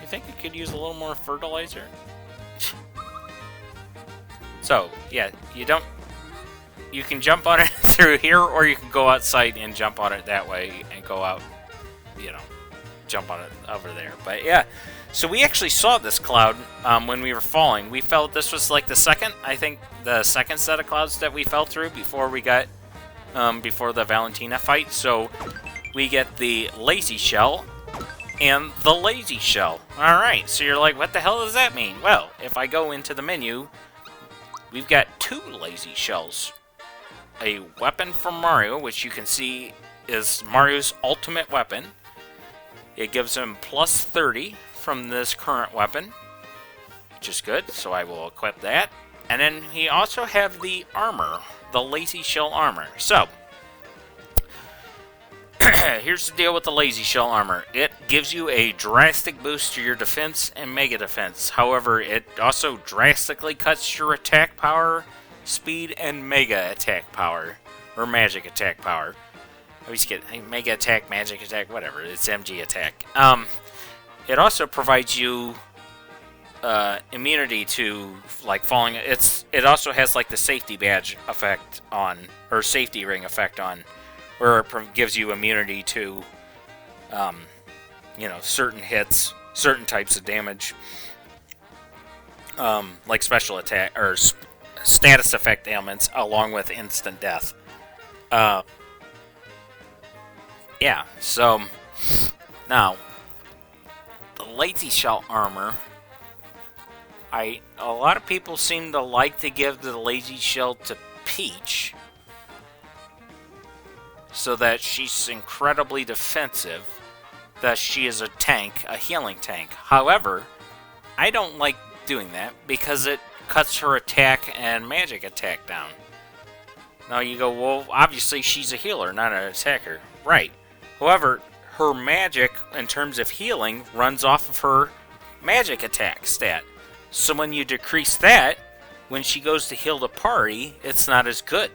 think it could use a little more fertilizer. So, yeah, you can jump on it through here, or you can go outside and jump on it that way and go out, jump on it over there. But yeah, so we actually saw this cloud when we were falling. We felt this was like the second set of clouds that we fell through before we got, before the Valentina fight. So we get the Lazy Shell and the Lazy Shell. Alright, so you're like, what the hell does that mean? Well, if I go into the menu, we've got 2 Lazy Shells. A weapon from Mario, which you can see is Mario's ultimate weapon. It gives him plus 30 from this current weapon, which is good, so I will equip that. And then he also have the armor, the Lazy Shell armor. So, here's the deal with the Lazy Shell armor. It gives you a drastic boost to your defense and mega defense. However, it also drastically cuts your attack power, speed, and mega attack power. Or magic attack power. I always get mega attack, magic attack, whatever. It's MG attack. It also provides you immunity to like falling. It also has like the safety badge effect on, or safety ring effect on, where it gives you immunity to, certain hits, certain types of damage, like special attack or status effect ailments, along with instant death. Yeah. So now the Lazy Shell armor. A lot of people seem to like to give the Lazy Shell to Peach, so that she's incredibly defensive, that she is a tank, a healing tank. However, I don't like doing that because it cuts her attack and magic attack down. Now you go, well, obviously she's a healer, not an attacker. Right. However, her magic, in terms of healing, runs off of her magic attack stat. So when you decrease that, when she goes to heal the party, it's not as good.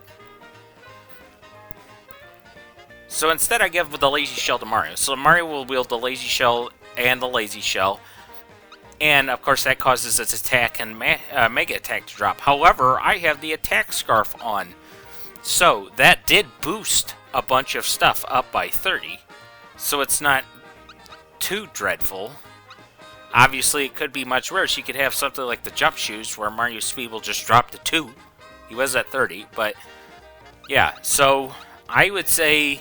So instead I give the Lazy Shell to Mario. So Mario will wield the Lazy Shell and the Lazy Shell. And of course that causes its attack and mega attack to drop. However, I have the attack scarf on. So that did boost a bunch of stuff up by 30. So it's not too dreadful. Obviously, it could be much worse. You could have something like the jump shoes, where Mario's speed will just drop to 2. He was at 30, but yeah. So I would say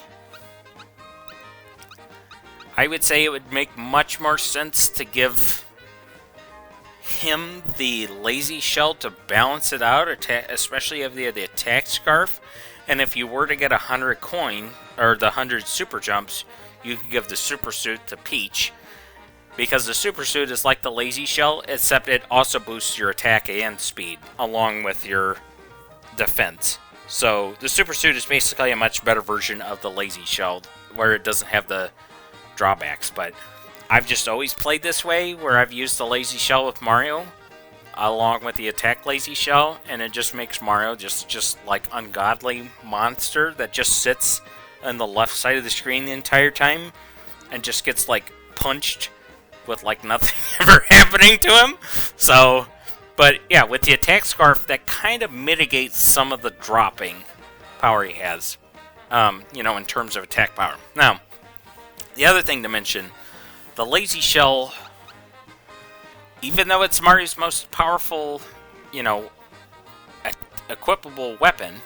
it would make much more sense to give him the Lazy Shell to balance it out, especially if they have the attack scarf. And if you were to get 100 coin, or the 100 super jumps, you could give the super suit to Peach. Because the super suit is like the Lazy Shell, except it also boosts your attack and speed, along with your defense. So the super suit is basically a much better version of the Lazy Shell, where it doesn't have the drawbacks. But I've just always played this way, where I've used the Lazy Shell with Mario, along with the attack Lazy Shell, and it just makes Mario just like ungodly monster that just sits on the left side of the screen the entire time, and just gets like punched with like nothing ever happening to him. So, but yeah, with the attack scarf, that kind of mitigates some of the dropping power he has, in terms of attack power. Now, the other thing to mention, the Lazy Shell, even though it's Mario's most powerful, equipable weapon,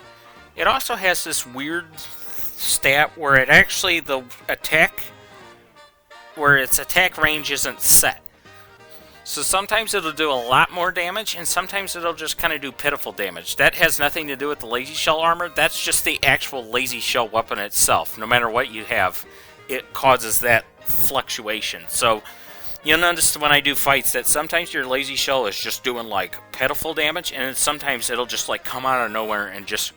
it also has this weird stat where it actually, where its attack range isn't set. So sometimes it'll do a lot more damage, and sometimes it'll just kind of do pitiful damage. That has nothing to do with the Lazy Shell armor. That's just the actual Lazy Shell weapon itself. No matter what you have, it causes that fluctuation. So you'll notice when I do fights that sometimes your Lazy Shell is just doing like pitiful damage, and sometimes it'll just like come out of nowhere and just,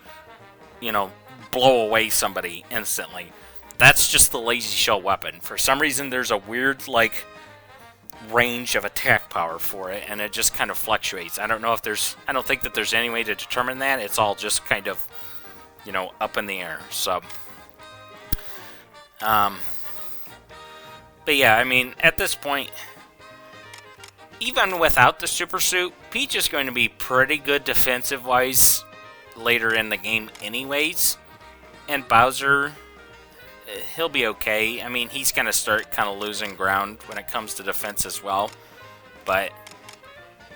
blow away somebody instantly. That's just the Lazy Shell weapon. For some reason, there's a weird, range of attack power for it, and it just kind of fluctuates. I don't think that there's any way to determine that. It's all just kind of, up in the air. So, but yeah, I mean, at this point, even without the super suit, Peach is going to be pretty good defensive-wise later in the game anyways. And Bowser, he'll be okay. I mean, he's going to start kind of losing ground when it comes to defense as well. But,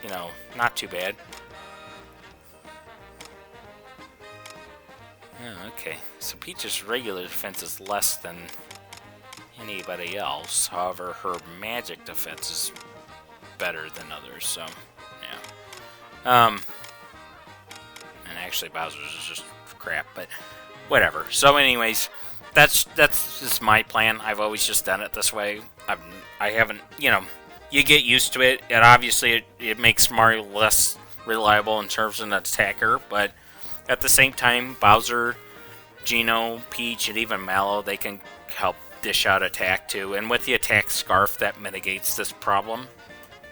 you know, not too bad. Oh, okay, so Peach's regular defense is less than anybody else. However, her magic defense is better than others, so, yeah. And actually Bowser's is just crap, but whatever. So anyways, that's just my plan. I've always just done it this way. I haven't, you know, you get used to it, and obviously it makes Mario less reliable in terms of an attacker, but at the same time, Bowser, Geno, Peach, and even Mallow, they can help dish out attack too. And with the attack scarf, that mitigates this problem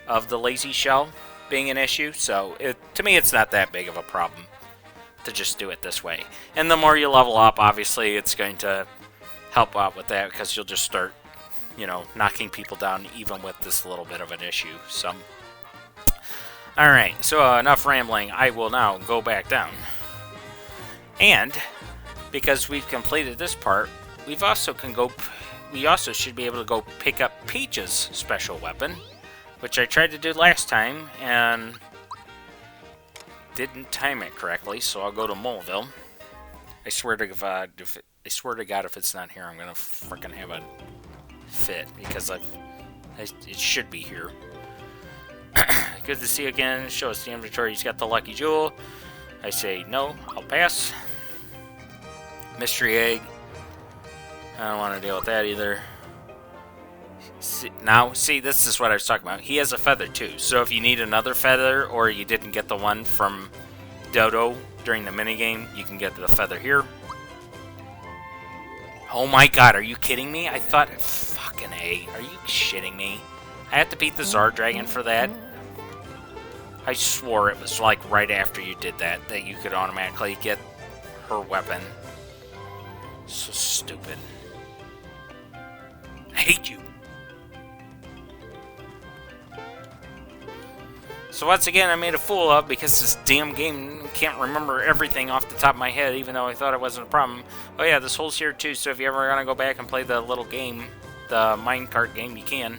of the lazy shell being an issue. So to me, it's not that big of a problem to just do it this way. And the more you level up, obviously, it's going to help out with that because you'll just start, you know, knocking people down even with this little bit of an issue. So, alright, so enough rambling. I will now go back down. And because we've completed this part, we also should be able to go pick up Peach's special weapon, which I tried to do last time and didn't time it correctly. So I'll go to Moleville. I swear to God, if it's not here, I'm gonna freaking have a fit because it should be here. Good to see you again. Show us the inventory. He's got the lucky jewel. I say no. I'll pass. Mystery egg. I don't want to deal with that either. See, this is what I was talking about. He has a feather too. So if you need another feather or you didn't get the one from Dodo during the minigame, you can get the feather here. Oh my god, are you kidding me? I thought, fucking A. Are you shitting me? I have to beat the Zard Dragon for that? I swore it was like right after you did that you could automatically get her weapon. So stupid. I hate you. So once again, I made a fool of because this damn game can't remember everything off the top of my head, even though I thought it wasn't a problem. Oh yeah, this hole's here too, so if you ever want to go back and play the little game, the minecart game, you can.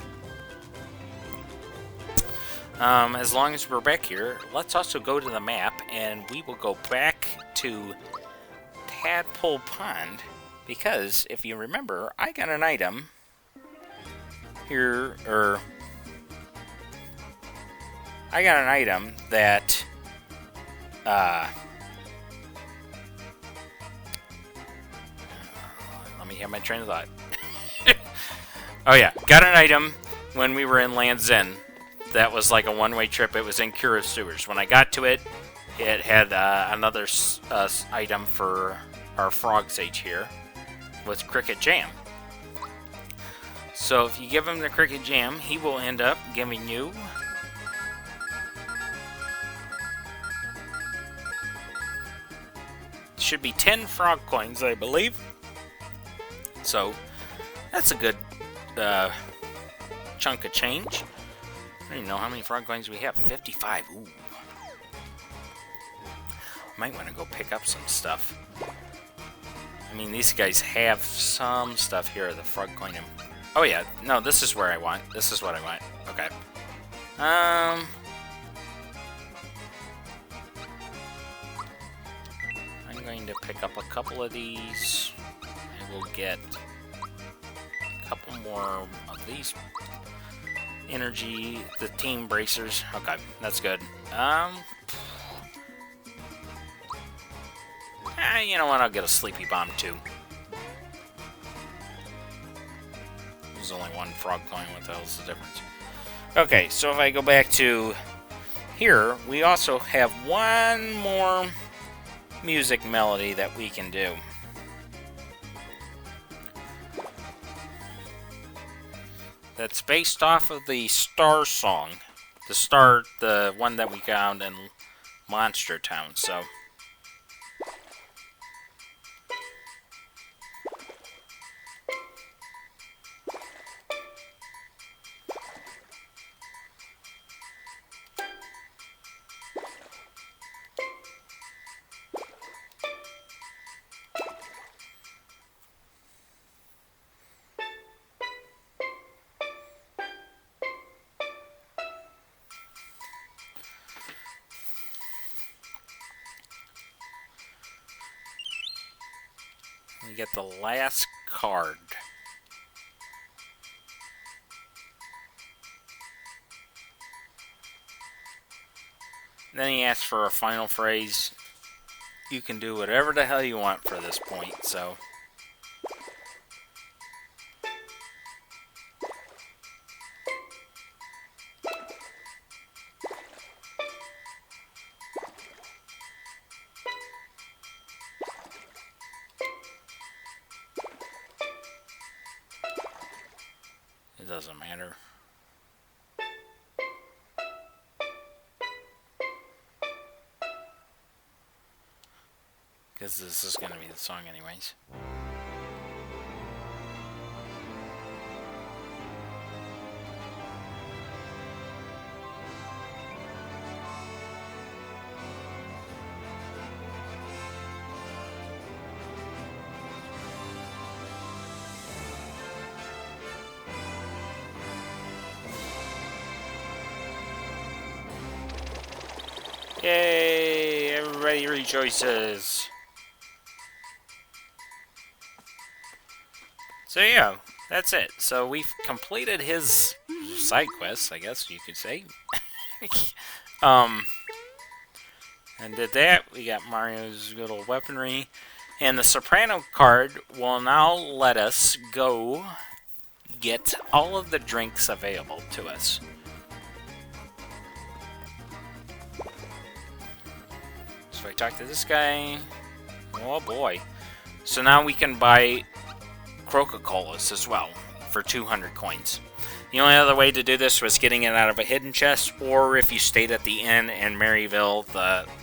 As long as we're back here, let's also go to the map, and we will go back to Tadpole Pond, because if you remember, I got an item here, I got an item that, let me have my train of thought. Oh yeah, got an item when we were in Land's End. That was like a one-way trip. It was in Cura Sewers. When I got to it, it had another item for our frog sage here, was Cricket Jam. So if you give him the Cricket Jam, he will end up giving you should be 10 frog coins, I believe. So that's a good chunk of change. I don't even know how many frog coins we have. 55. Ooh. Might want to go pick up some stuff. I mean, these guys have some stuff here. The frog coin. Oh yeah, no, this is where I want. This is what I want. Okay. I'm going to pick up a couple of these. I will get a couple more of these energy, the team bracers. Okay, that's good. You know what? I'll get a sleepy bomb too. There's only one frog coin. What the hell's the difference? Okay, so if I go back to here, we also have one more music melody that we can do. That's based off of the Star song. The one that we found in Monster Town, so. we get the last card. Then he asks for a final phrase. You can do whatever the hell you want for this point, so... It doesn't matter. Because this is going to be the song anyways. Yay! Everybody rejoices! So yeah, that's it. So we've completed his side quest, I guess you could say. And did that. We got Mario's little weaponry. And the Soprano card will now let us go get all of the drinks available to us. So I talk to this guy. Oh boy. So now we can buy Coca-Colas as well for 200 coins. The only other way to do this was getting it out of a hidden chest, or if you stayed at the inn in Maryville,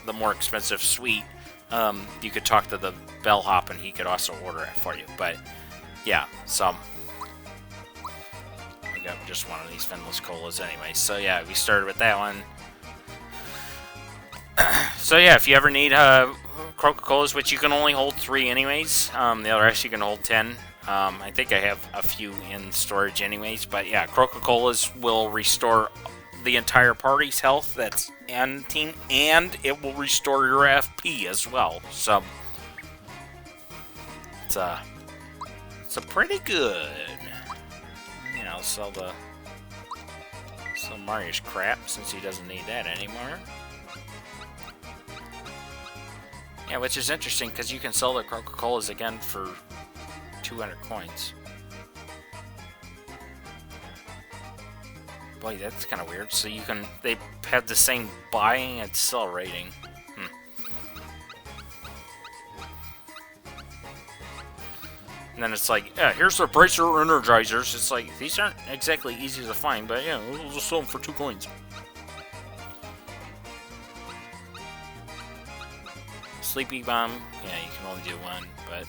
the more expensive suite, you could talk to the bellhop and he could also order it for you. But yeah, so I got just one of these Finless Colas anyway. So yeah, we started with that one. So yeah, if you ever need Coca-Colas, which you can only hold 3 anyways, the other rest you can hold 10. I think I have a few in storage anyways, but yeah, Coca-Colas will restore the entire party's health that's and team, and it will restore your FP as well. So it's a pretty good. You know, sell Mario's crap since he doesn't need that anymore. Yeah, which is interesting because you can sell the Coca-Colas again for 200 coins. Boy, that's kind of weird. So you can, they have the same buying and sell rating. And then it's like, yeah, here's the price of Energizers. It's like, these aren't exactly easy to find, but yeah, we'll just sell them for 2 coins. Sleepy Bomb, yeah, you can only do 1, but...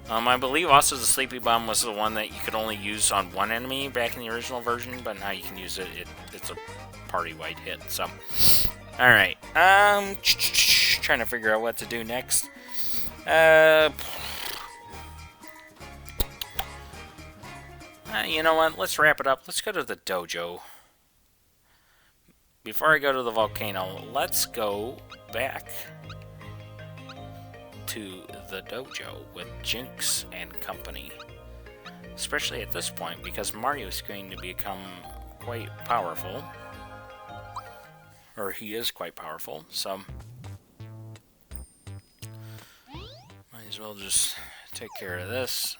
I believe also the Sleepy Bomb was the one that you could only use on one enemy back in the original version, but now you can use it. It's a party-wide hit, so... Alright, trying to figure out what to do next. You know what, let's wrap it up. Let's go to the dojo. Before I go to the volcano, let's go back to the dojo with Jinx and company. Especially at this point, because Mario is going to become quite powerful. Or he is quite powerful, so... might as well just take care of this.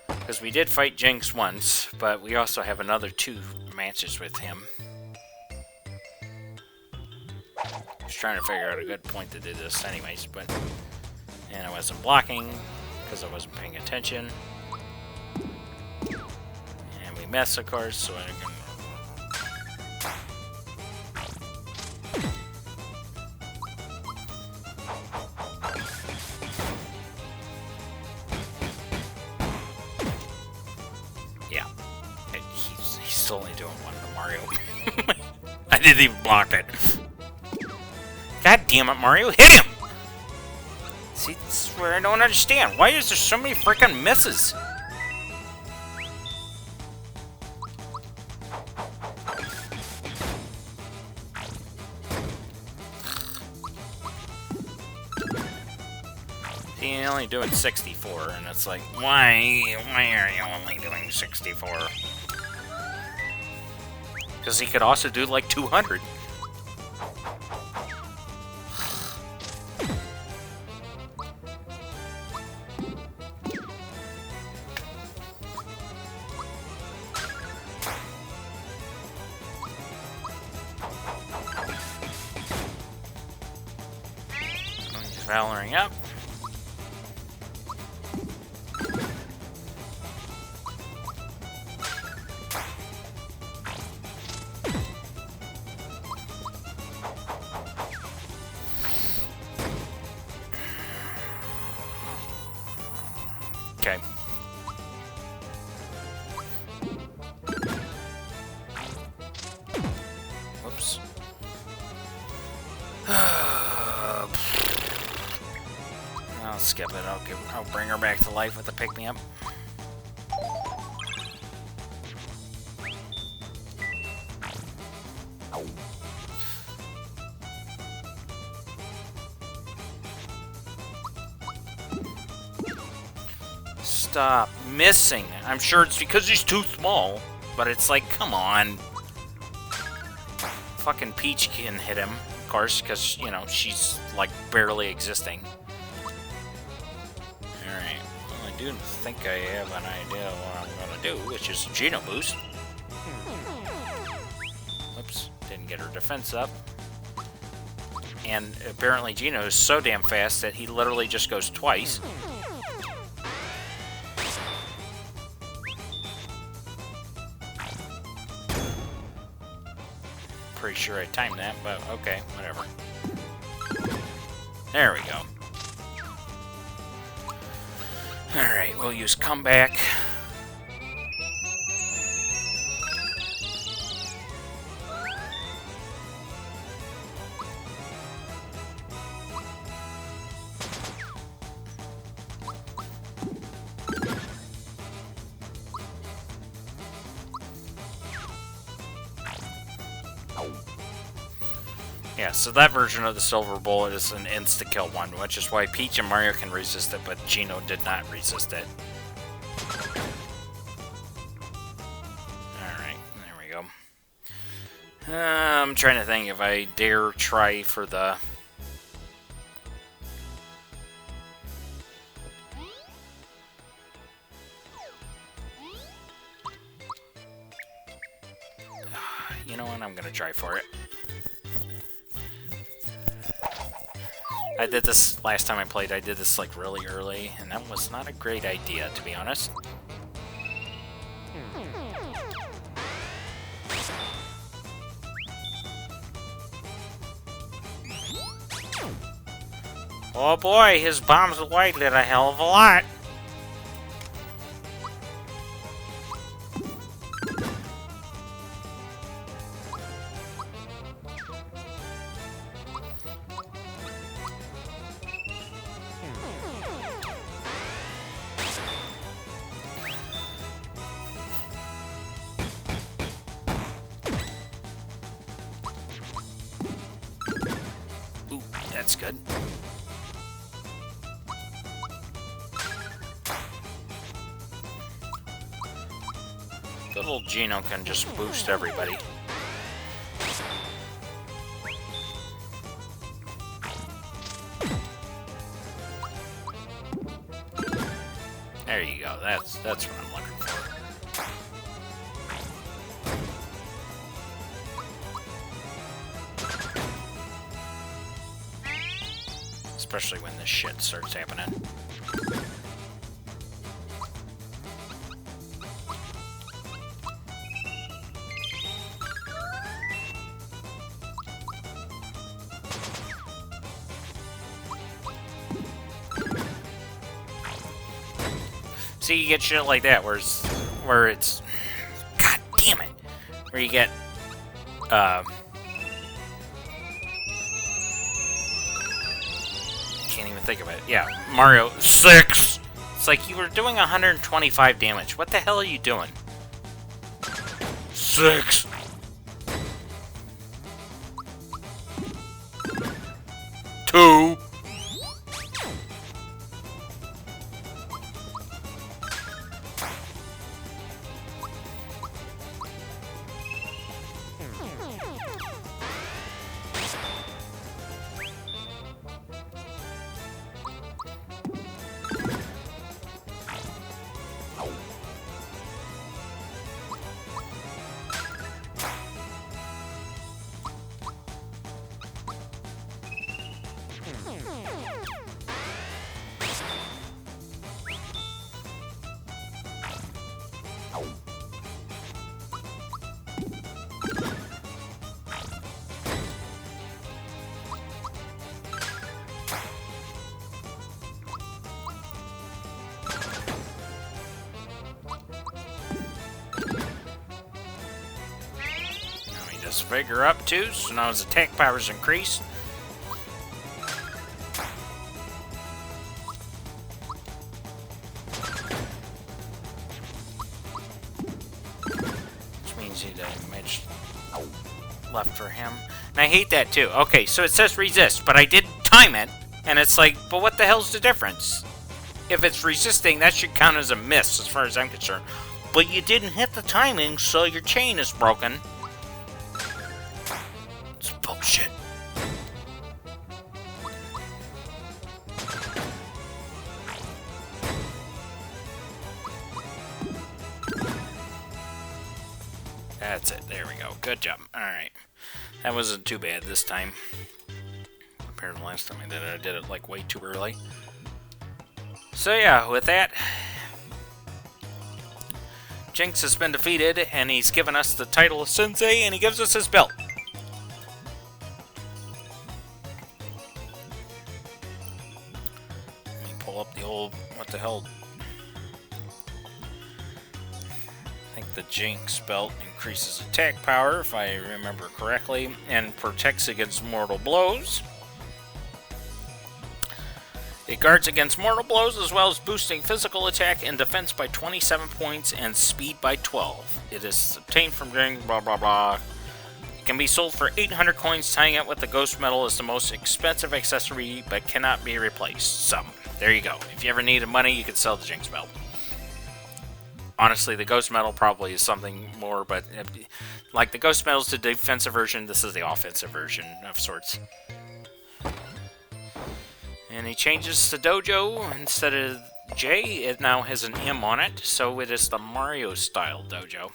Because we did fight Jinx once, but we also have another 2 matches with him. Just trying to figure out a good point to do this anyways, but... And I wasn't blocking, because I wasn't paying attention. And we missed, of course, so I can... Yeah. He's only doing one to Mario. I didn't even block it. God damn it, Mario, hit him! See, this is where I don't understand. Why is there so many freaking misses? You're only doing 64, and it's like, why are you only doing 64? Because he could also do like 200. He's valoring up. Okay. Whoops. I'll skip it. I'll bring her back to life with a pick-me-up. Stop missing. I'm sure it's because he's too small, but it's like, come on. Fucking Peach can hit him, of course, because, you know, she's, like, barely existing. Alright, well, I do think I have an idea of what I'm gonna do, which is Geno Boost. Oops, didn't get her defense up. And apparently Geno is so damn fast that he literally just goes twice. Pretty sure I timed that, but okay, whatever. There we go. Alright, we'll use comeback. Yeah, so that version of the Silver Bullet is an insta-kill one, which is why Peach and Mario can resist it, but Geno did not resist it. Alright, there we go. I'm trying to think if I dare try for the... You know what, I'm gonna try for it. I did this last time I played, I did this like really early, and that was not a great idea, to be honest. Oh boy, his bombs white did a hell of a lot. Ooh, that's good. Little Geno can just boost everybody. There you go. That's what I'm looking for. Especially when this shit starts happening. See, you get shit like that, where it's, god damn it, where you get, can't even think of it. Yeah, Mario 6. It's like you were doing 125 damage. What the hell are you doing? 6. 2. his vigor up too, so now his attack power is increased. Which means he damage left for him. And I hate that too. Okay, so it says resist, but I did time it, and it's like, but what the hell's the difference? If it's resisting, that should count as a miss as far as I'm concerned. But you didn't hit the timing, so your chain is broken. It's bullshit. That's it. There we go. Good job. Alright. That wasn't too bad this time. Compared to the last time I did it like way too early. So yeah, with that, Jinx has been defeated, and he's given us the title of Sensei, and he gives us his belt. Let me pull up the old, what the hell? I think the Jinx belt increases attack power, if I remember correctly, and protects against mortal blows. It guards against mortal blows, as well as boosting physical attack and defense by 27 points and speed by 12. It is obtained from doing blah blah blah. It can be sold for 800 coins, tying it with the Ghost Medal as the most expensive accessory, but cannot be replaced. So, there you go. If you ever needed money, you could sell the Jinx belt. Honestly, the Ghost Medal probably is something more, but like the Ghost Medal is the defensive version, this is the offensive version of sorts. And he changes the dojo. Instead of J, it now has an M on it, so it is the Mario style dojo.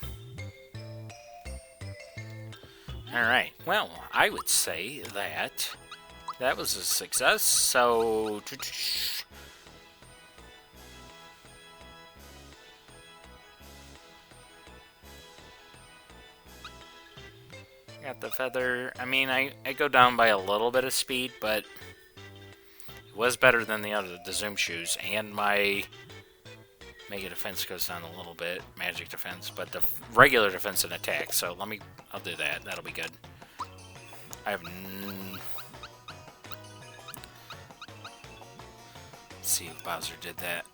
Alright, well, I would say that that was a success, so... Got the feather. I mean, I go down by a little bit of speed, but... was better than the Zoom shoes, and my Mega Defense goes down a little bit, Magic Defense, but the regular defense and attack, so I'll do that, that'll be good. I have let's see if Bowser did that.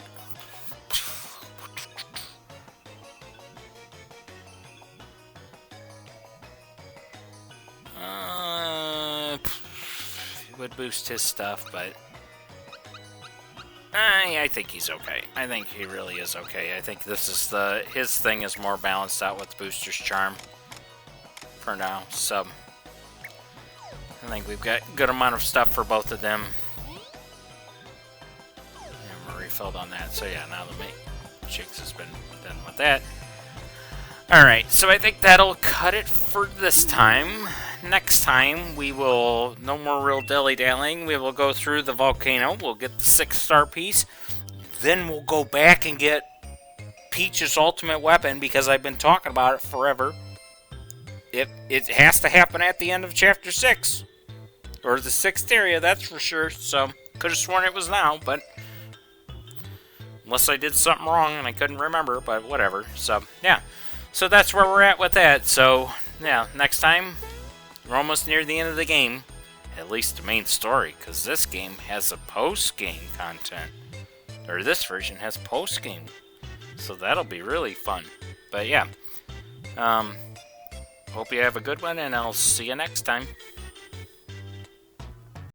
It would boost his stuff, but I think he's okay. I think he really is okay. I think this is his thing is more balanced out with Booster's Charm for now. So I think we've got a good amount of stuff for both of them. And we're refilled on that. So yeah, now the Jinx has been done with that. Alright, so I think that'll cut it for this time. Next time, we will, no more real dilly-dallying, we will go through the volcano, we'll get the 6-star piece, then we'll go back and get Peach's ultimate weapon, because I've been talking about it forever. It has to happen at the end of Chapter 6, or the 6th area, that's for sure, so, could have sworn it was now, but, unless I did something wrong and I couldn't remember, but whatever, so, yeah. So that's where we're at with that, so, yeah, next time... we're almost near the end of the game, at least the main story, because this game has a post-game content. Or this version has post-game. So that'll be really fun. But yeah, hope you have a good one, and I'll see you next time.